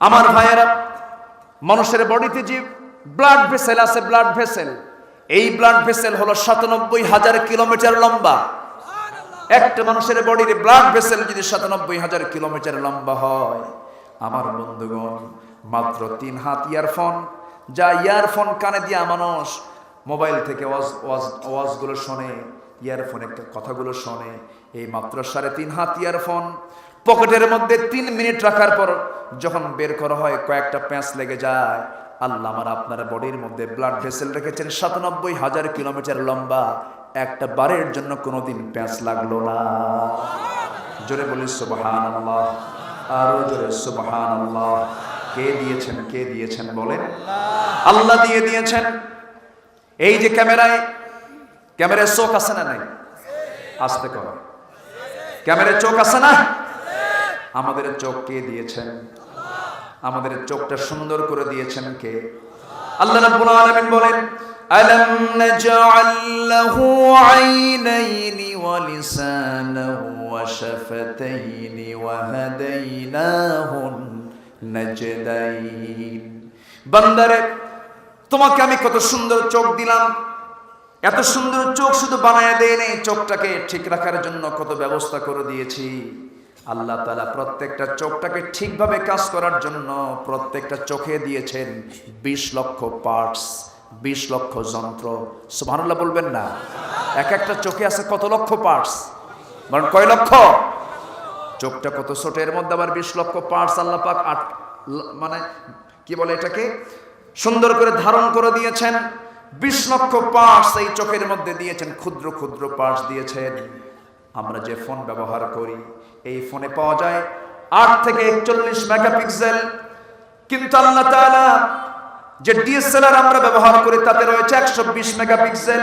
আমার ভাইয়েরা, মানুষের বডিতে যে ব্লাড ভেসেল আছে, ব্লাড ভেসেল, এই ব্লাড ভেসেল হলো 97,000 কিলোমিটার লম্বা। একটা মানুষের বডির ব্লাড ভেসেল যদি 97,000 কিলোমিটার লম্বা হয়, আমার বন্ধুগণ, মাত্র 3 হাত ইয়ারফোন, যা ইয়ারফোন কানে দিয়া মানুষ মোবাইল থেকে ওয়াজগুলো শোনে, ইয়ারফোনে কথাগুলো শোনে, এই মাত্র 3.5 হাত ইয়ারফোন পকেটের মধ্যে 3 মিনিট রাখার পর যখন বের করা হয় কয়েকটা প্যাঁচ লেগে যায়। আল্লাহ আমার আপনার বডির মধ্যে ব্লাড ভেসেল রেখেছেন 97,000 কিলোমিটার লম্বা, একটা বারের জন্য কোনোদিন প্যাঁচ লাগলো না। জোরে বলি সুবহানাল্লাহ, আরো জোরে সুবহানাল্লাহ। কে দিয়েছেন বলেন? আল্লাহ দিয়ে দিয়েছেন। এই যে ক্যামেরায় চোখ আছে না নাই? আসতে কর। ক্যামেরায় চোখ আছে না? আমাদের চোখ কে দিয়েছেন? আমাদের চোখটা সুন্দর করে দিয়েছেন কে? আল্লাহ রাব্বুল আলামিন বলেন, আলাম নাজআল লাহু আইনাইনি ওয়া লিসানাহু ওয়া শাফাতাইনি ওয়া হাদাইনাহুন নাজদাইন। বান্দারে, তোমাকে আমি কত সুন্দর চোখ দিলাম। এত সুন্দর চোখ শুধু বানায় দেয় নেই, চোখটাকে ঠিক রাখার জন্য কত ব্যবস্থা করে দিয়েছি। আল্লাহ তাআলা প্রত্যেকটা চোখটাকে ঠিকভাবে কাজ করার জন্য প্রত্যেকটা চোখে দিয়েছেন 20 লক্ষ পার্টস, 20 লক্ষ যন্ত্র। সুবহানাল্লাহ বলবেন না? এক একটা চোখে আছে কত লক্ষ পার্টস? বলেন কয় লক্ষ? চোখটা কত ছোট, এর মধ্যে আবার 20 লক্ষ পার্টস আল্লাহ পাক মানে কি বলে এটাকে সুন্দর করে ধারণ করে দিয়েছেন। 20 লক্ষ পার্টস এই চোখের মধ্যে দিয়েছেন, ক্ষুদ্র ক্ষুদ্র পার্টস দিয়েছেন। আমরা যে ফোন ব্যবহার করি, এই ফোনে পাওয়া যায় 8 থেকে 41 মেগাপিক্সেল, কিন্তু আল্লাহ তাআলা যে ডিএসএলআর আমরা ব্যবহার করি তাতে রয়েছে 120 মেগাপিক্সেল,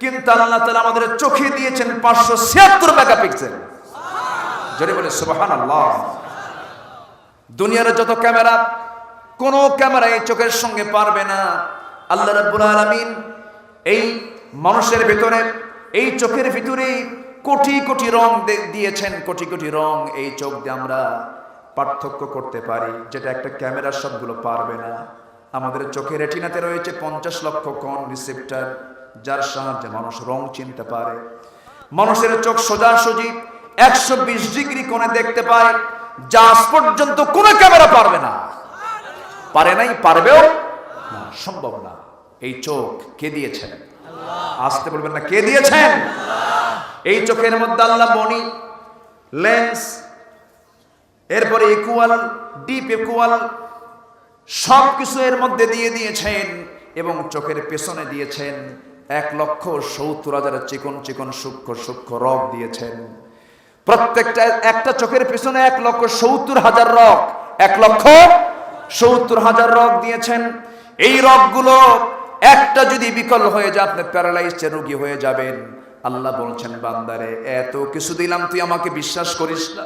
কিন্তু আল্লাহ তাআলা আমাদের চোখে দিয়েছেন 576 মেগাপিক্সেল। জোরে বলে সুবহানাল্লাহ। দুনিয়ার যত ক্যামেরা, কোন ক্যামেরা এই চোখের সঙ্গে পারবে না। আল্লাহ রাব্বুল আলামিন এই মানুষের ভিতরে, এই চোখের ভিতরে কোটি কোটি রং দিয়েছেন, কোটি কোটি রং। এই চোখ দিয়ে আমরা পার্থক্য করতে পারি, যেটা একটা ক্যামেরা সবগুলো পারবে না। আমাদের চোখের রেটিনাতে রয়েছে 50 লক্ষ কোণ রিসেপ্টর, যার সাহায্যে মানুষ রং চিনতে পারে। মানুষের চোখ সোজাসুজি 120 ডিগ্রি কোণে দেখতে পায়, যা আজ পর্যন্ত কোনো ক্যামেরা পারবে না। পারে নাই, পারবেও না, সম্ভব না। এই চোখ কে দিয়েছেন? আসতে বলবেন না, কে দিয়েছেন? এই চোখের মধ্যে আল্লাহ মনি, লেন্স, এরপরে ইকুয়াল, ডিপ ইকুয়াল, সবকিছু এর মধ্যে দিয়ে দিয়েছেন। এবং চোখের পেছনে দিয়েছেন 1,70,000 চিকন চিকন সূক্ষ্ম সূক্ষ্ম রগ দিয়েছেন। প্রত্যেকটা একটা চোখের পেছনে 1,70,000 রগ, 1,70,000 রগ দিয়েছেন। এই রগগুলো একটা যদি বিকল হয়ে যায়, আপনি প্যারালাইজড রোগী হয়ে যাবেন। আল্লাহ বলছেন, বান্দারে এত কিছু দিলাম, তুই আমাকে বিশ্বাস করিস না,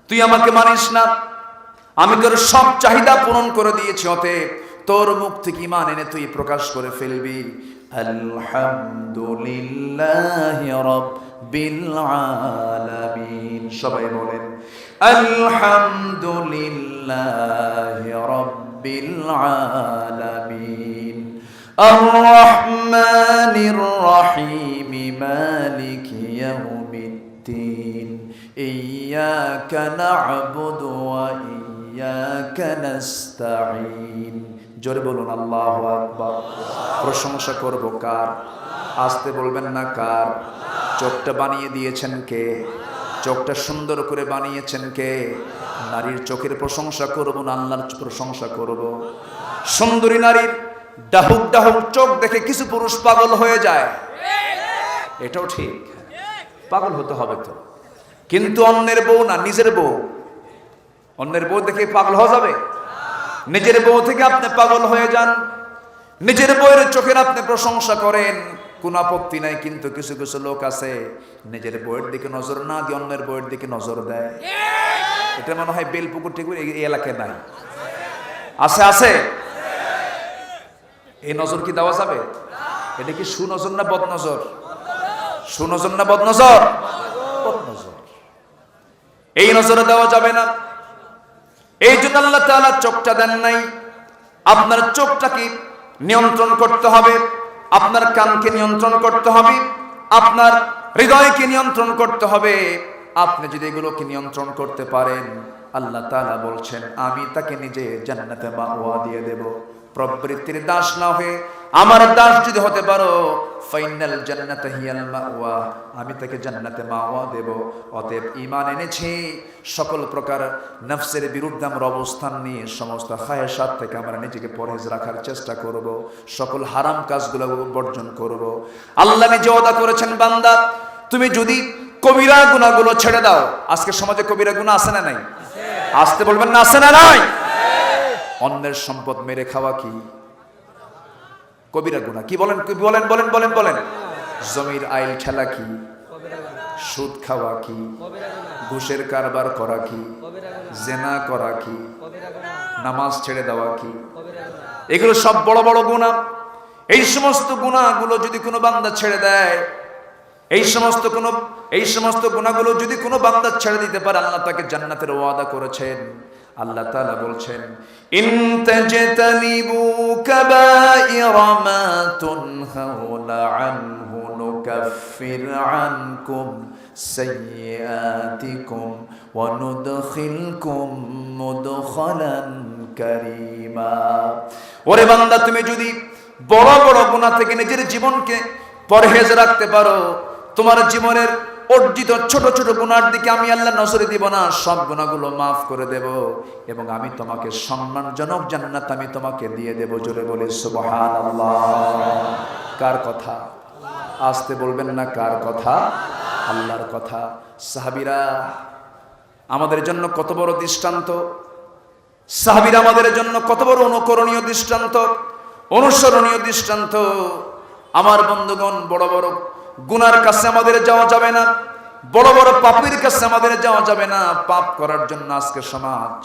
তুই আমাকে মানিস না। আমি তোর সব চাহিদা পূরণ করে দিয়েছি, অতএব তোর মুখ থেকে ঈমান এনে তুই প্রকাশ করে ফেলবি আলহামদুলিল্লাহি রাব্বিল আলামিন। সবাই বলেন আলহামদুলিল্লাহি রাব্বিল আলামিন আর রহমানির রহিম মালিকি ইয়াউমিদ্দিন ইয়্যাকা না'বুদু ওয়া ইয়্যাকা নাস্তাঈন। জোরে বলুন আল্লাহু আকবার। প্রশংসা করব কার? আস্তে বলবেন না কার? চোখটা বানিয়ে দিয়েছেন কে? চোখটা সুন্দর করে বানিয়েছেন কে? নারীর চোখের প্রশংসা করব না আল্লাহর প্রশংসা করব? সুন্দরী নারীর ডাহুক ডাহুক চোখ দেখে কিছু পুরুষ পাগল হয়ে যায়, এটাও ঠিক, পাগল হতে হবে তো, কিন্তু অন্যের বউ না, নিজের বউ। অন্যের বউ দেখে পাগল হয়ে যাবে? নিজের বউ থেকে আপনি পাগল হয়ে যান, নিজের বউয়ের চোখের আপনি প্রশংসা করেন, কোন আপত্তি নাই। কিন্তু কিছু কিছু লোক আছে নিজের বউয়ের দিকে নজর না দিয়ে অন্যের বউয়ের দিকে নজর দেয়। এটা মনে হয় বেলপুকুর টিকুর এই এলাকায় নাই, আছে আছে। এই নজর কি দেওয়া যাবে? এটা কি সুনজর না বদনজর? সুনজর না বদনজর? বদনজর। এই নজরে দেওয়া যাবে না। এই জন্য আল্লাহ তাআলা চোখটা দেন নাই। আপনার চোখটাকে নিয়ন্ত্রণ করতে হবে, আপনার কানকে নিয়ন্ত্রণ করতে হবে, আপনার হৃদয়কে নিয়ন্ত্রণ করতে হবে। আপনি যদি এগুলোকে নিয়ন্ত্রণ করতে পারেন, আল্লাহ তাআলা বলছেন আমি তাকে নিজে জান্নাতে মাওয়া দিয়ে দেব। প্রবৃত্তির দাস না হয়ে আমার দাস যদি হতে পারো, ফাইনাল জান্নাত হিয়াল মাওয়া, আমি তাকে জান্নাতে মাওয়া দেব। অতএব ঈমান এনেছি, সকল প্রকার নফসের বিরুদ্ধে আমরা অবস্থান নিয়ে সমস্ত খায়েশাত থেকে আমরা নিজেকে পরহেজ রাখার চেষ্টা করব, সকল হারাম কাজগুলো বর্জন করব। আল্লাহ নিজে ওয়াদা করেছেন, বান্দা তুমি যদি কবিরা গুনাহগুলো ছেড়ে দাও। আজকে সমাজে কবিরা গুনাহ আছে না নাই? আসতে বলবেন না আছে না নাই? অন্যের সম্পদ মেরে খাওয়া কি কবিরা গুনাহ? কি বলেন? কি বলেন? বলেন বলেন বলেন। জমির আইল খেলা কি? সুদ খাওয়া কি? ঘুষের কারবার করা কি? জেনা করা কি? নামাজ ছেড়ে দেওয়া কি? এগুলো সব বড় বড় গুনাহ। এই সমস্ত গুনাহগুলো যদি কোনো বান্দা ছেড়ে দেয়, এই সমস্ত গুনাহগুলো যদি কোনো বান্দা ছেড়ে দিতে পারে, আল্লাহ তাকে জান্নাতের ওয়াদা করেছেন। আল্লাহ তাআলা বলছেন ইন তাজতানিবু কাবাইরা মা তুনহাউনা আনহু নুকাফির আনকুম সাইয়্যাতিকুম ওয়া নুদখিলকুম মুদখালান কারীমা। ওরে বান্দা, তুমি যদি বড় বড় গুনাহ থেকে নিজের জীবনকে পরহেজ রাখতে পারো, তোমার জীবনের অর্জিত ছোট ছোট গুনার দিকে আমি আল্লাহ নজরে দিব না, সব গুনাহগুলো মাফ করে দেব এবং আমি তোমাকে সম্মানজনক জান্নাত আমি তোমাকে দিয়ে দেব। জোরে বলে সুবহানাল্লাহ। কার কথা? আসতে বলবেন না কার কথা? আল্লাহর কথা। সাহাবীরা আমাদের জন্য কত বড় দৃষ্টান্ত, সাহাবীরা আমাদের জন্য কত বড় অনুকরণীয় দৃষ্টান্ত, অনুসরণীয় দৃষ্টান্ত। আমার বন্ধুগণ, বড় বড় গুনার কাছে আমাদের যাওয়া যাবে না, বড় বড় পাপীর কাছে আমাদের যাওয়া যাবে না। পাপ করার জন্য আজকে সমাজ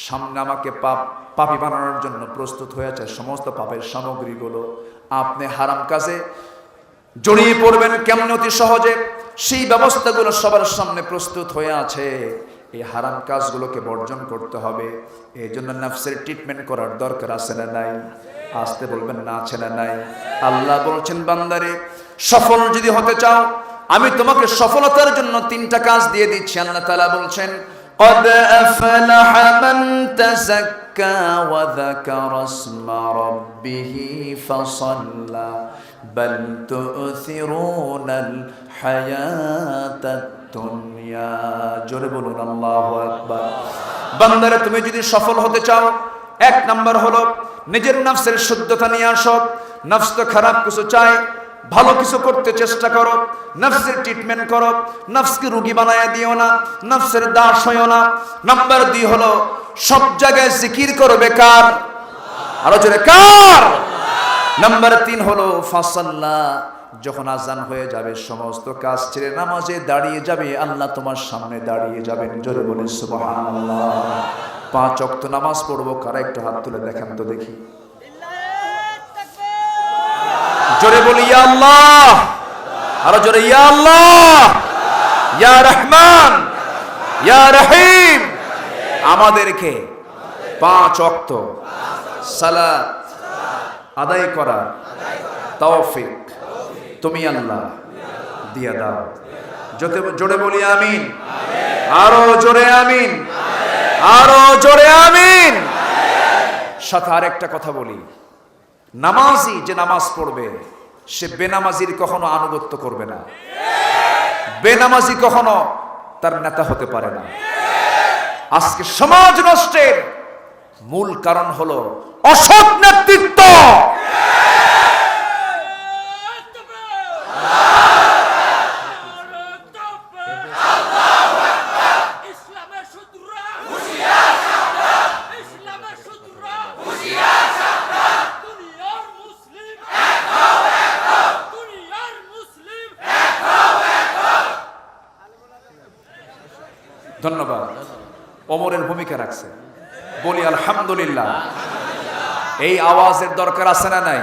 সামনে আমাকে পাপী বানানোর জন্য প্রস্তুত হয়েছে। সমস্ত পাপের সামগ্রীগুলো আপনি হারাম কাজে জড়িয়ে পড়বেন কেমন অতি সহজে, সেই ব্যবস্থাগুলো সবার সামনে প্রস্তুত হয়ে আছে। এই হারাম কাজগুলোকে বর্জন করতে হবে। এই জন্য নফসের ট্রিটমেন্ট করার দরকার আছে না নাই? আসতে বলবেন না আছে না নাই? আল্লাহ বলছেন, বান্দারে সফল যদি হতে চাও, আমি তোমাকে সফলতার জন্য 3টা কাজ দিয়ে দিচ্ছি। আল্লাহ তাআলা বলছেন قد أفلح من تزكى وذكر اسم ربه فصلى بل تؤثرون الحياة الدنيا। জোরে বলুন আল্লাহু আকবার। বান্দারা, তুমি যদি সফল হতে চাও, 1 নাম্বার হলো নিজের নফসের শুদ্ধতা নিয়ে আসো। নফস তো খারাপ কিছু চায়, ভালো কিছু করতে চেষ্টা করো, নফসের ট্রিটমেন্ট করো, নফসকে রোগী বানায় দিও না, নফসের দাস হইও না। নাম্বার 2 হলো সব জায়গায় জিকির করো বেকার, আরো জোরে কার। নাম্বার 3 হলো ফাসাল্লা, যখন আজান হয়ে যাবে সমস্ত কাজ ছেড়ে নামাজে দাঁড়িয়ে যাবে, আল্লাহ তোমার সামনে দাঁড়িয়ে যাবেন। জোরে বলে সুবহানাল্লাহ। 5 ওয়াক্ত নামাজ পড়বো কারা একটু হাত তুলে দেখান তো দেখি। জোরে বলি ইয়া আল্লাহ, আরো জোরে ইয়া আল্লাহ, ইয়া রহমান, ইয়া রহিম। আমাদেরকে 5 ওয়াক্ত সালাত আদায় করা তৌফিক তুমি আল্লাহ দিয়া দাও। জোরে বলি আমিন, আরো জোরে আমিন, আরো জোরে আমিন। সাথে আরেকটা কথা বলি, নামাজি যে নামাজ পড়বে সে বেনামাজির কখনো আনুগত্য করবে না, বেনামাজি কখনো তার নেতা হতে পারে না। আজকে সমাজ নষ্টের মূল কারণ হলো অসৎ নেতৃত্ব। ধন্যবাদ, ওমরের ভূমিকা রাখছে, বলি আলহামদুলিল্লাহ। এই আওয়াজের দরকার আছে না নাই?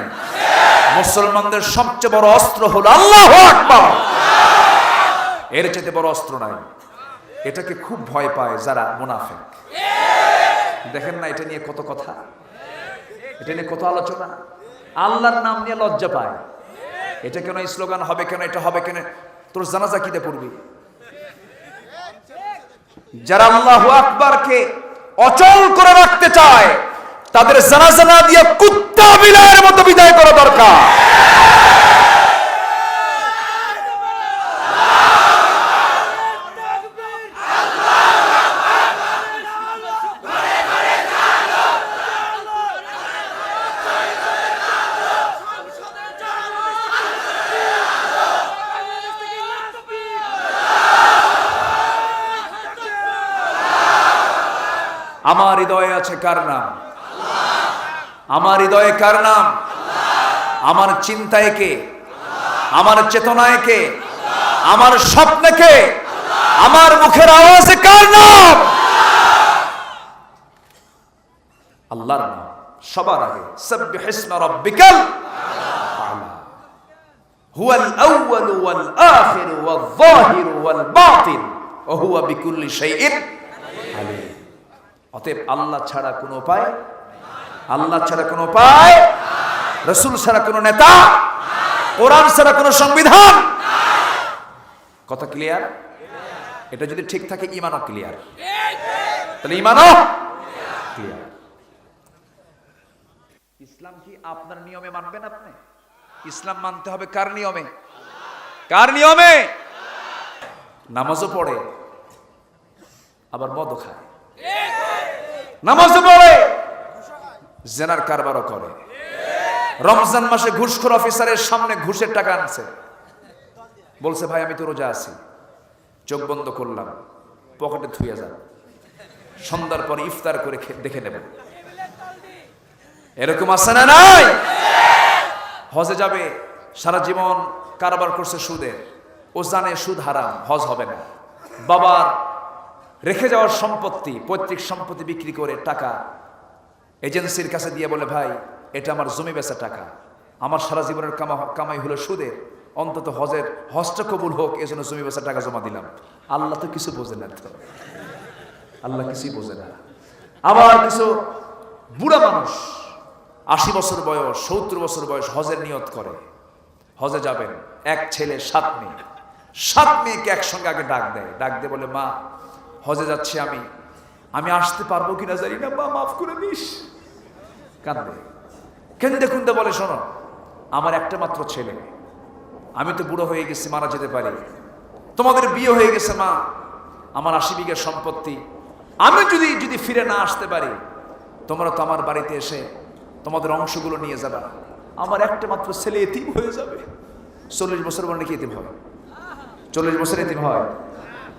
মুসলমানদের সবচেয়ে বড় অস্ত্র হলো আল্লাহু আকবার, এর চাইতে বড় অস্ত্র নাই। এটাকে খুব ভয় পায় যারা মুনাফিক। দেখেন না এটা নিয়ে কত কথা, এটা নিয়ে কত আলোচনা। আল্লাহর নাম নিয়ে লজ্জা পায়, এটা কেন স্লোগান হবে কেন, এটা হবে কেন, তোর জানাজা কিতে পড়বি? যারা আল্লাহু আকবারকে অচল করে রাখতে চায় তাদের জানাজা না দিয়ে কুত্তা বিলাইয়ের মতো বিদায় করা দরকার। আমার হৃদয়ে আছে কার নাম? আমার হৃদয়ে কার নাম? আমার চিন্তায় কে? আমার চেতনায় কে? আমার স্বপ্নে কে? আমার মুখের আওয়াজে কার নাম? আল্লাহর নাম সবার আগে। সাব্বিহিসমা রাব্বিকাল আ'লা, হুয়াল আউয়ালু ওয়াল আখিরু ওয়াল যাহিরু ওয়াল বাতিন ওয়া হুয়া বিকুল্লি শাইইন আলীম। অতএব আল্লাহ ছাড়া কোনো উপায়, আল্লাহ ছাড়া কোনো উপায়, রাসূল ছাড়া কোনো নেতা, কোরআন ছাড়া কোনো সংবিধান। কথা ক্লিয়ার? এটা যদি ঠিক থাকে ঈমানও ক্লিয়ার, তাহলে ঈমানও ক্লিয়ার। ইসলাম কি আপনার নিয়মে মানবেন আপনি? ইসলাম মানতে হবে কার নিয়মে? কার নিয়মে? নামাজও পড়ে আবার মদও খায়, নামাজও পড়ে জেনার কারবারও করে। রমজান মাসে ঘুষখোর অফিসারের সামনে ঘুষের টাকা আনছে, বলছে ভাই আমি তো রোজা আছি। চোখ বন্ধ করলাম, পকেটে থুয়ে যান, সন্ধ্যার পরে ইফতার করে দেখে নেবেন। এরকম আছে না নাই? হজে যাবে, সারা জীবন কারবার করছে সুদের, ও জানে সুদ হারাম, হজ হবে না। বাবার রেখে যাওয়ার সম্পত্তি, পৈতৃক সম্পত্তি বিক্রি করে টাকা এজেন্সির কাছে দিয়ে বলে ভাই এটা আমার জমি বেচা টাকা, আমার সারা জীবনের কামাই হলো সুদের, অন্তত হজটা কবুল হোক এজন্য জমি বেচা টাকা জমা দিলাম। আল্লাহ তো কিছু বোঝে না, তো আল্লাহ কিছুই বোঝে না। আবার কিছু বুড়া মানুষ 80 বছর বয়স, 70 বছর বয়স হজের নিয়ত করে, হজে যাবেন। এক ছেলে 7 মেয়ে, 7 মেয়েকে একসঙ্গে আগে ডাক দেয়, ডাক দিয়ে বলে মা হজে যাচ্ছি আমি আসতে পারবো কিনা জানি না, মা মাফ করে দিস। কান্দে, কেন্দে খুন্দে বলে শোনো আমার একটা মাত্র ছেলে, আমি তো বুড়ো হয়ে গেছি, মারা যেতে পারি, তোমাদের বিয়ে হয়ে গেছে মা, আমার 80 বিঘা সম্পত্তি, আমি যদি ফিরে না আসতে পারি তোমরা তো আমার বাড়িতে এসে তোমাদের অংশগুলো নিয়ে যাবা, আমার একটা মাত্র ছেলে এতিম হয়ে যাবে। 40 বছর বলে নাকি এতিম হয়? 40 বছর এতিম হয়।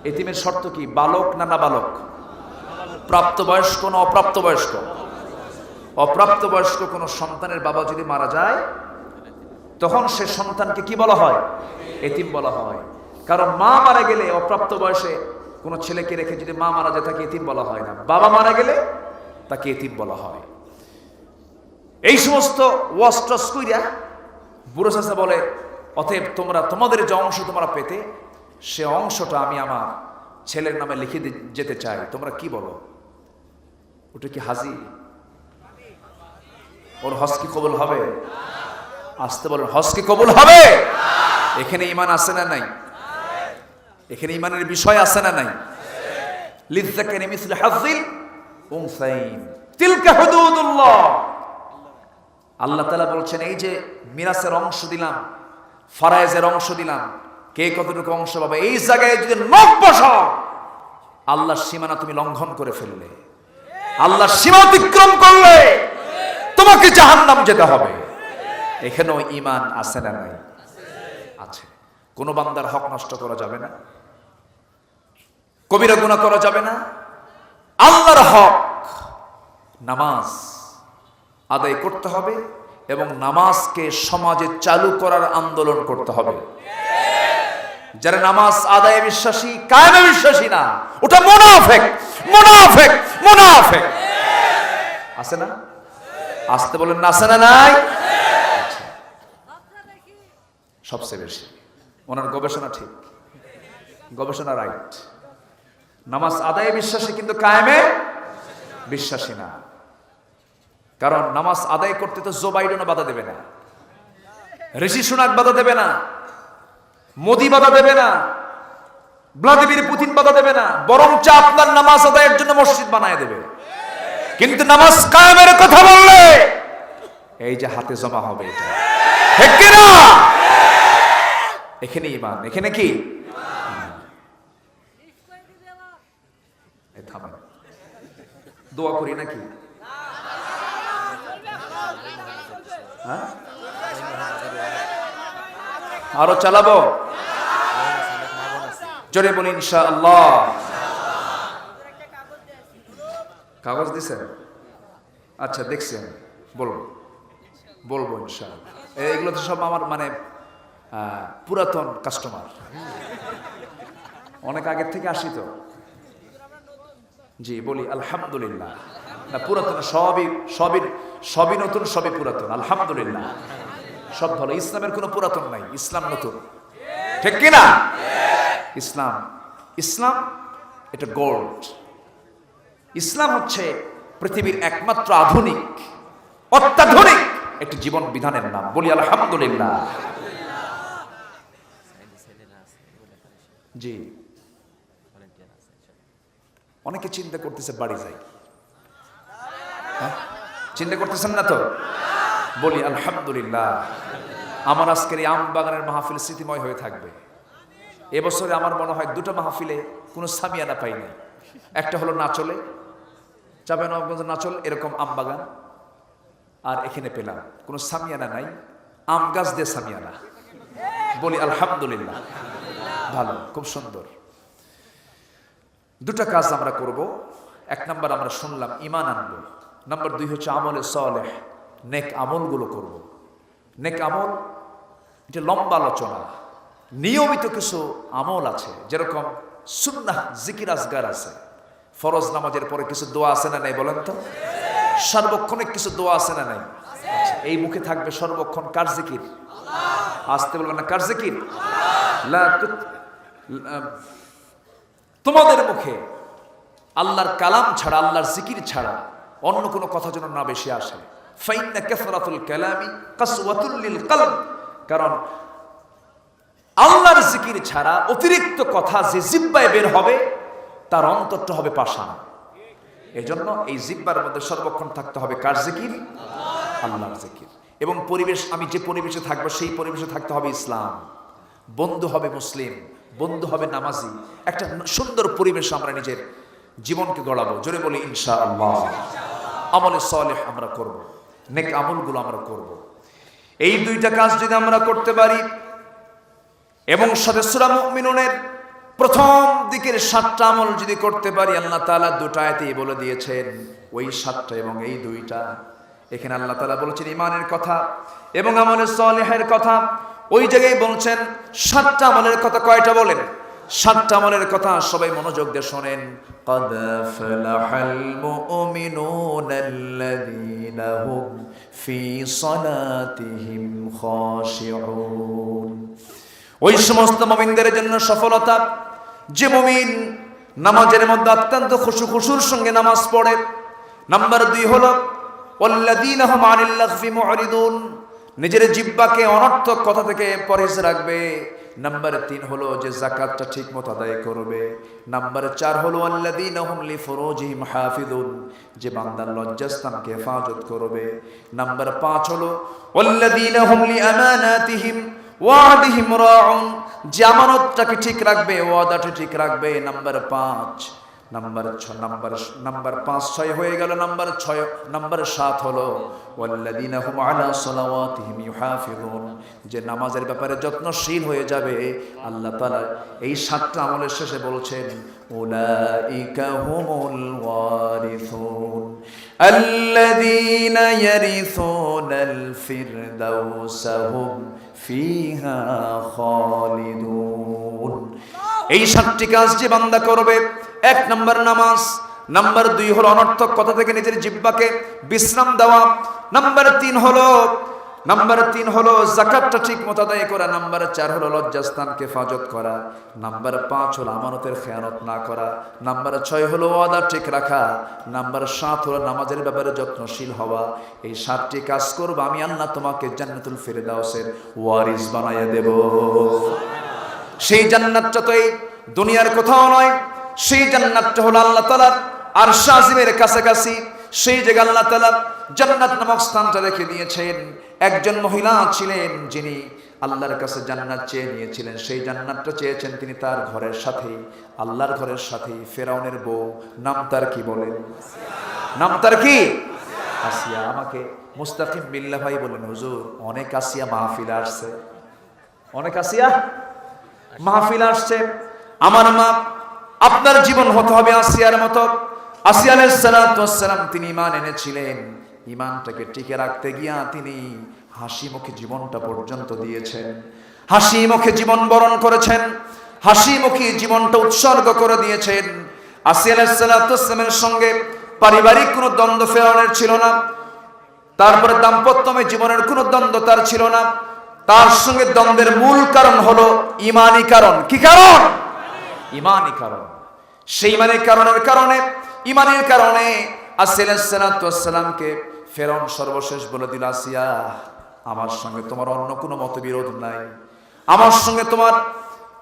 এতিমের শর্ত কি? বালক না না বালক? প্রাপ্তবয়স্ক না অপ্রাপ্তবয়স্ক? অপ্রাপ্তবয়স্ক কোন সন্তানের বাবা যদি মারা যায় তখন সে সন্তানকে কি বলা হয়? এতিম বলা হয়। কারণ মা মারা গেলে অপ্রাপ্ত বয়সে কোন ছেলেকে রেখে যদি মা মারা যায় তাকে এতিম বলা হয় না, বাবা মারা গেলে তাকে এতিম বলা হয়। এই সমস্ত ওয়াস্টস কইরা বুড়ো চাচা বলে, অতএব তোমরা তোমাদের যে অংশ তোমরা পেতে, সে অংশটা আমি আমার ছেলের নামে লিখে যেতে চাই। তোমরা কি বলো? ওটা কি হাজি? ওর হজ কি কবুল হবে? আসতে বলেন, হজ কি কবুল হবে? এখানে ঈমান আছে না নাই? এখানে ঈমানের বিষয় আছে না নাই? লিযযাকারি মিসলু হাযযিল উনসাইন তিলকা হুদুদুল্লাহ। আল্লাহ তাআলা বলছেন, এই যে মিরাসের অংশ দিলাম, ফারায়েজের অংশ দিলাম, কে কতটুকু অংশ পাবে, এই জায়গায় যদি নখ বসাও, আল্লাহর সীমানা তুমি লঙ্ঘন করে ফেললে, আল্লাহর সীমা অতিক্রম করলে তোমাকে জাহান্নাম যেতে হবে। এখানেও ঈমান আছে না নাই? আছে। কোন বান্দার হক নষ্ট করা যাবে না, কবিরা গুনাহ করা যাবে না। আল্লাহর হক নামাজ আদায় করতে হবে এবং নামাজকে সমাজে চালু করার আন্দোলন করতে হবে। যারা নামাজ আদায়ে বিশ্বাসী, কায়েমে বিশ্বাসী না, ওটা মুনাফিক, মুনাফিক, মুনাফিক। আছে না? আসতে বলেন না, আছে না নাই? সবচেয়ে বেশি ওনার গবেষণা ঠিক, গবেষণা রাইট। নামাজ আদায়ে বিশ্বাসী কিন্তু কায়েমে বিশ্বাসী না। কারণ নামাজ আদায় করতে তো জো বাইডেনও বাধা দেবে না, ঋষি সুনাক বাধা দেবে না, মোদি বাধা দেবে না, ভ্লাদিমির পুতিন বাধা দেবে না, বরঞ্চ আপনার নামাজ আদায়ের জন্য মসজিদ বানায় দেবে। কিন্তু নামাজ কায়েমের কথা বললে এই যে হাতে জমা হবে, এটা ঠিক কি না? এখানে ঈমান, এখানে কি? থামেন, দোয়া করি নাকি? হ্যাঁ, আরো চালাবো? জোরে বলি ইনশাআল্লাহ। কাগজ দিছেন? আচ্ছা, দেখছেন, বলবো বলবো ইনশাআল্লাহ। এগুলো তো সব আমার মানে পুরাতন কাস্টমার, অনেক আগের থেকে আসি তো। জি বলি আলহামদুলিল্লাহ। না, পুরাতন সবই সবই সবই নতুন, সবই পুরাতন, আলহামদুলিল্লাহ। সব ভালো। ইসলামের কোনো পুরাতন নাই, ইসলাম নতুন, ঠিক কিনা? ইসলাম, ইসলাম এটা গোল্ড। ইসলাম হচ্ছে পৃথিবীর একমাত্র আধুনিক, অত্যাধুনিক একটি জীবন বিধানের নাম। বলি আলহামদুলিল্লাহ। জি, অনেকে চিন্তা করতেছে বাড়ি যাই, হ্যাঁ চিন্তা করতেছেন না তো? বলি আলহামদুলিল্লাহ। আমার আজকের এই আম বাগানের মাহফিল স্মৃতিময় হয়ে থাকবে। এবছরে আমার মনে হয় দুটো মাহফিলে কোনো সামিয়ানা পাই নাই। একটা হলো নাচলে, চাঁপাইনবাবগঞ্জ নাচল, এরকম আম বাগান, আর এখানে পেলাম কোনো সামিয়ানা নাই, আম গাছ দিয়ে সামিয়ানা। বলি আলহামদুলিল্লাহ, ভালো, খুব সুন্দর। দুটা কাজ আমরা করব। এক নাম্বার আমরা শুনলাম ঈমান আনবো, নাম্বার 2 হচ্ছে আমলে সালেহ, নেক আমলগুলো করব। নেক আমল এটা লম্বা আলোচনা। নিয়মিত কিছু আমল আছে, যেরকম সুন্নাহ জিকির আজগার আছে, ফরজ নামাজের পরে কিছু দোয়া আছে না নাই বলেন তো? সার্বক্ষণিক কিছু দোয়া আছে না নাই? এই মুখে থাকবে সর্বক্ষণ কার জিকির? আসতে বলবেন না, কার জিকির? তোমাদের মুখে আল্লাহর কালাম ছাড়া, আল্লাহর জিকির ছাড়া অন্য কোনো কথা যেন না বেশি আসে। ফাইন্না কাসরাতুল কালামি কাসওয়াতুল লিল কলব। কারণ আল্লাহর জিকির ছাড়া অতিরিক্ত কথা যে জিহ্বায় বের হবে তার অন্তরটা হবে পাষাণ। এজন্য এই জিহ্বার মধ্যে সর্বক্ষণ থাকতে হবে কার জিকির? আল্লাহর জিকির। এবং পরিবেশ, আমি যে পরিবেশে থাকবো সেই পরিবেশে থাকতে হবে ইসলাম। বন্ধু হবে মুসলিম, বন্ধু হবে নামাজি। একটা সুন্দর পরিবেশ আমরা নিজের জীবনকে গড়াবো। জোরে বলি ইনশাআল্লাহ। আমলে সালেহ আমরা করব, নেক আমলগুলো আমরা করব। এই দুইটা কাজ যদি আমরা করতে পারি এবং সাথে সূরা মুমিনুনের প্রথম দিকের 7টা আমল যদি করতে পারি, আল্লাহ তাআলা 2টা আয়াতেই বলে দিয়েছেন ওই 7টা এবং এই 2টা। এখানে আল্লাহ তাআলা বলেছেন ঈমানের কথা এবং আমলে সালেহের কথা। ওই জায়গায় বলছেন 7টা আমলের কথা। কয়টা বলেন? সাতটা আমলের কথা সবাই মনোযোগ দিয়ে শোনেন। قد أفلح المؤمنون الذين هم في صلاتهم خاشعون। ওই সমস্ত মুমিনদের জন্য সফলতা যে মুমিন নামাজের মধ্যে অত্যন্ত খুশুর সঙ্গে নামাজ পড়ে। নাম্বার 2 হলো ওয়াল্লাযীনা হুম আনিল লাগফি মুরিদুন, নিজের জিহ্বাকে অনর্থক কথা থেকে পরহেজ রাখবে। নাম্বার 3 হলো যে যাকাতটা ঠিকমতো আদায় করবে। নাম্বার 4 হলো আল্লাযীনা হুম লিফুরুজিহিম হাফিজুন, যে বান্দার লজ্জাস্থানকে হেফাজত করবে। নাম্বার 5 হলো আল্লাযীনা হুম লিআমানাতিহিম ওয়াদিহিম রাউন, যে আমানতটাকে ঠিক রাখবে, ওয়াদাটা ঠিক রাখবে। নাম্বার 5 নাম্বার 5 6 হয়ে গেল। নাম্বার 7 হলো ওয়াল্লাযীনা হুম আলা সালাওয়াতিহিম ইউহাফিজুন, যে নামাজের ব্যাপারে যত্নশীল হয়ে যাবে। আল্লাহ তাআলা এই 7টা আমলের শেষে বলছেন উলাইকা হুমুল ওয়ারিসুন আল্লাযীনা ইয়ারিসুনাল ফিরদাউসা হুম ফিহা খালিদুন। এই 7টি কাজ যে বান্দা করবে, 1 নম্বর নামাজ, নাম্বার 2 হলো অনর্থক কথা থেকে নিজের জিহ্বাকে বিশ্রাম দেওয়া, নাম্বার 3 হলো যাকাতটা ঠিক মতো আদায় করা, নাম্বার 4 হলো লজ্জাস্থানকে হেফাজত করা, নাম্বার 5 হলো আমানতের খেয়ানত না করা, নাম্বার 6 হলো ওয়াদা ঠিক রাখা, নাম্বার 7 হলো নামাজের ব্যাপারে যত্নশীল হওয়া। এই 7টি কাজ করবে, আমি আল্লাহ তোমাকে জান্নাতুল ফিরদাউসের ওয়ারিস বানাইয়া দেব। সেই জান্নাতটা তো এই দুনিয়ার কোথাও নয়, সেই জান্নাতটা হলো আল্লাহ তাআলার আরশ আজিমের কাছাকাছি। সেই জায়গা আল্লাহ তাআলা জান্নাত নামক স্থানটা রেখে দিয়েছেন। একজন মহিলা ছিলেন যিনি আল্লাহর কাছে জান্নাত চেয়ে নিয়েছিলেন। সেই জান্নাতটা চেয়েছেন তিনি তার ঘরের সাথে, আল্লাহর ঘরের সাথে। ফেরাউনের বউ, নাম তার কি বলেন? নাম তার কি? আসিয়া। আমাকে মুস্তাকিম বিল্লাহ ভাই বলেন, হুজুর অনেক আসিয়া মাহফিলে আসছে, অনেক আসিয়া মাহফিল আসছে। আমার মা, আপনার জীবন হতে হবে আসিয়ার মতো। আসিয়া আলাইহিস সালাতু ওয়াস সালাম তিনি ঈমান এনেছিলেন। ঈমানটাকে টিকে রাখতে গিয়া তিনি হাসি মুখে জীবনটা পর্যন্ত দিয়েছেন, হাসি মুখে জীবন বরণ করেছেন, হাসি মুখে জীবনটা উৎসর্গ করে দিয়েছেন। আসিয়া আলাইহিস সালাতু ওয়াস সালামের সঙ্গে পারিবারিক কোনো দ্বন্দ্ব ফেরাউনের ছিল না। তারপরে দাম্পত্যময় জীবনের কোনো দ্বন্দ্ব তার ছিল না। তার সঙ্গে দ্বন্দ্বের মূল কারণ হলো ঈমানি কারণ। কি কারণ? ঈমানি কারণ। সেই ঈমানের কারণে আসিয়া আলাইহিস সালাতু ওয়াস সালামকে ফেরাউন সর্বশেষ বলে দিল, আসিয়া আমার সঙ্গে তোমার অন্য কোনো মতবিরোধ নাই, আমার সঙ্গে তোমার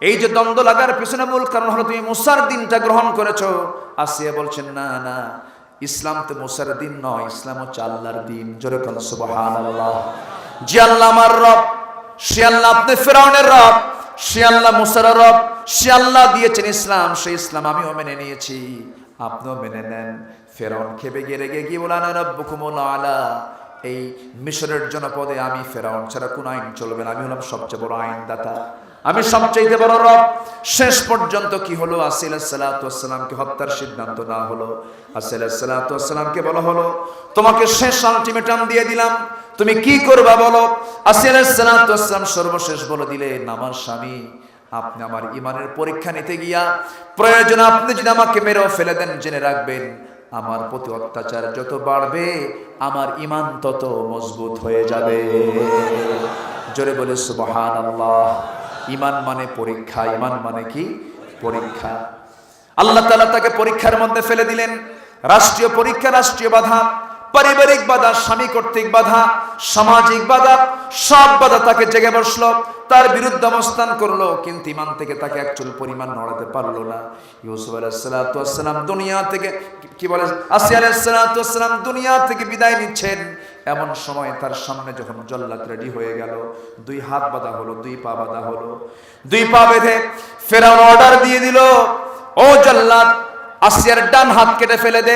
এই যে দ্বন্দ্ব লাগার পিছনে মূল কারণ হলো তুমি মুসার দিনটা গ্রহণ করেছো। আসিয়া বলছেন, না না, ইসলাম তো মুসার দিন নয়, ইসলাম হচ্ছে আল্লাহর দিন। জোরে বলেন সুবহানাল্লাহ। যে আল্লাহ আমার রব, সে আল্লাহ আপনি ফেরাউনের রব, সে আল্লাহ মুসার রব, সে আল্লাহ দিয়েছেন ইসলাম, সেই ইসলাম আমিও মেনে নিয়েছি, আপনিও মেনে নেন। ফেরাউন খেপে গিয়ে রেগে গিয়ে বলে, আনা রাব্বুকুমুল আলা, এই মিশরের জনপদে আমি ফেরাউন ছাড়া কোন আইন চলবে না, আমি হলাম সবচেয়ে বড় আইনদাতা, আমি সবচেয়ে বড় রব। শেষ পর্যন্ত কি হলো? আসিয়া আলাইহিস সালাতু ওয়াস সালামকে হত্যার সিদ্ধান্ত না হলো। আসিয়া আলাইহিস সালাতু ওয়াস সালামকে বলা হলো, তোমাকে শেষ আলটিমেটাম দিয়ে দিলাম, তুমি কি করবা বলো? আসিয়া আলাইহিস সালাতু ওয়াস সালাম সর্বশেষ বলে দিলেন, আমার স্বামী, আপনি আমার ঈমানের পরীক্ষা নিতে গিয়া প্রয়োজন আপনি যদি আমাকে মেরেও ফেলে দেন, জেনে রাখবেন আমার প্রতি অত্যাচার যত বাড়বে আমার ঈমান তত মজবুত হয়ে যাবে। জোরে বলে সুবহানাল্লাহ। ঈমান মানে পরীক্ষা, ঈমান মানে কি? পরীক্ষা। আল্লাহ তাআলা তাকে পরীক্ষার মধ্যে ফেলে দিলেন। রাষ্ট্রীয় পরীক্ষা, রাষ্ট্রীয় বাধা, পারিবারিক বাধা, স্বামী কর্তৃক বাধা, সামাজিক বাধা, সব বাধা তাকে জেগে বসলো, তার বিরুদ্ধে অবস্থান করলো, কিন্তু ঈমান থেকে তাকে একচুল পরিমাণ নড়াতে পারলো না। ইউসুফ আলাইহিস সালাতু ওয়াস সালাম দুনিয়া থেকে কি বলে, আসিয়া আলাইহিস সালাতু ওয়াস সালাম দুনিয়া থেকে বিদায় নিচ্ছেন। এমন সময় তার সামনে যখন জল্লাদ রেডি হয়ে গেল, 2 হাত বাঁধা হলো, 2 পা বাঁধা হলো, 2 পা বেঁধে ফেরাউন অর্ডার দিয়ে দিল, ও জল্লাদ, আসিয়ার ডান হাত কেটে ফেলে দে,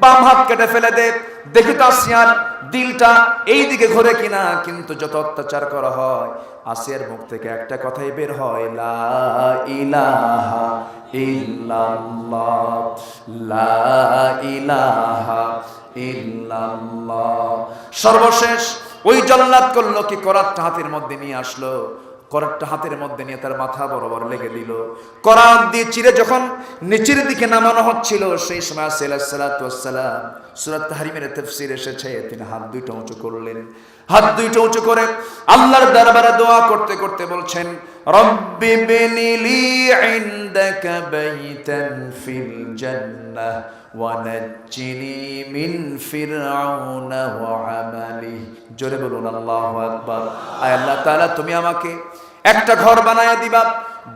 বাম হাত কেটে ফেলে দে, দেখি তো আসিয়ার দিলটা এই দিকে ঘুরে কিনা। কিন্তু যত অত্যাচার করা হয়, আসিয়ার মুখ থেকে একটা কথাই বের হয়, লা ইলাহা ইল্লাল্লাহ, লা ইলাহা ইল্লাল্লাহ। সর্বশেষ ওই জল্লাদ করলো কি, করাতটা হাতের মধ্যে নিয়ে আসলো, করাতটা হাতের মধ্যে নিয়ে তার মাথা বরাবর লেগে দিল। করাত দিয়ে চিরে যখন নিচের দিকে নামানো হচ্ছিল, সেই সময় আলাইহিস সালাতু ওয়াস সালাম, সূরা তাহরিমের তাফসীর এসেছে, তিনি হাত দুইটা উঁচু করলেন। হাত দুইটা উঁচু করে আল্লাহর দরবারে দোয়া করতে করতে বলছেন, রব্বি বিনিলি ইনদাকা বাইতান ফিল জান্নাহ ওয়া নাজ্জিনি মিন ফিরআউনা ওয়া আমালিহি। জোরে বলুন আল্লাহু আকবার। আয় আল্লাহ তাআলা, তুমি আমাকে একটা ঘর বানায়া দিবা।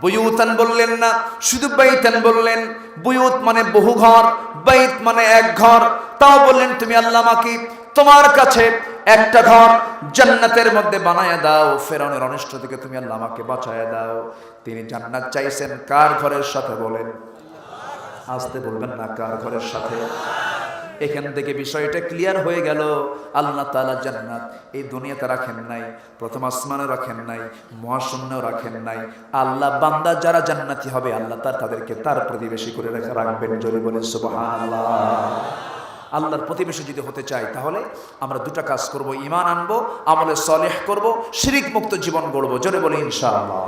বুয়ুতান বললেন না, শুধু বাইতান বললেন। বুয়ুত মানে বহু ঘর, বাইত মানে এক ঘর। তাও বললেন তুমি আল্লাহ আমাকে তোমার কাছে একটা ঘর জান্নাতের মধ্যে বানায়া দাও, ফেরাউনের অনিষ্ট থেকে তুমি আল্লাহ আমাকে বাঁচায়া দাও। তিনি জান্নাত চাইছেন কার ঘরের সাথে বলেন? আসতে বলবেন না, কার ঘরের সাথে? এখান থেকে বিষয়টা ক্লিয়ার হয়ে গেল। আল্লাহ তাআলা জান্নাত এই দুনিয়াতে রাখেন নাই, প্রথম আসমানে রাখেন নাই, মহাশূন্যেও রাখেন নাই। আল্লাহ বান্দা যারা জান্নাতি হবে, আল্লাহ তাদেরকে তার প্রতিবেশী করে রাখবেন। জোরে বলেন সুবহানাল্লাহ। আল্লাহর প্রতিবেশী যদি হতে চাই, তাহলে আমরা দুটা কাজ করব, ঈমান আনবো, আমলে সালেহ করব, শিরিক মুক্ত জীবন গড়ব। জোরে বলি ইনশাআল্লাহ।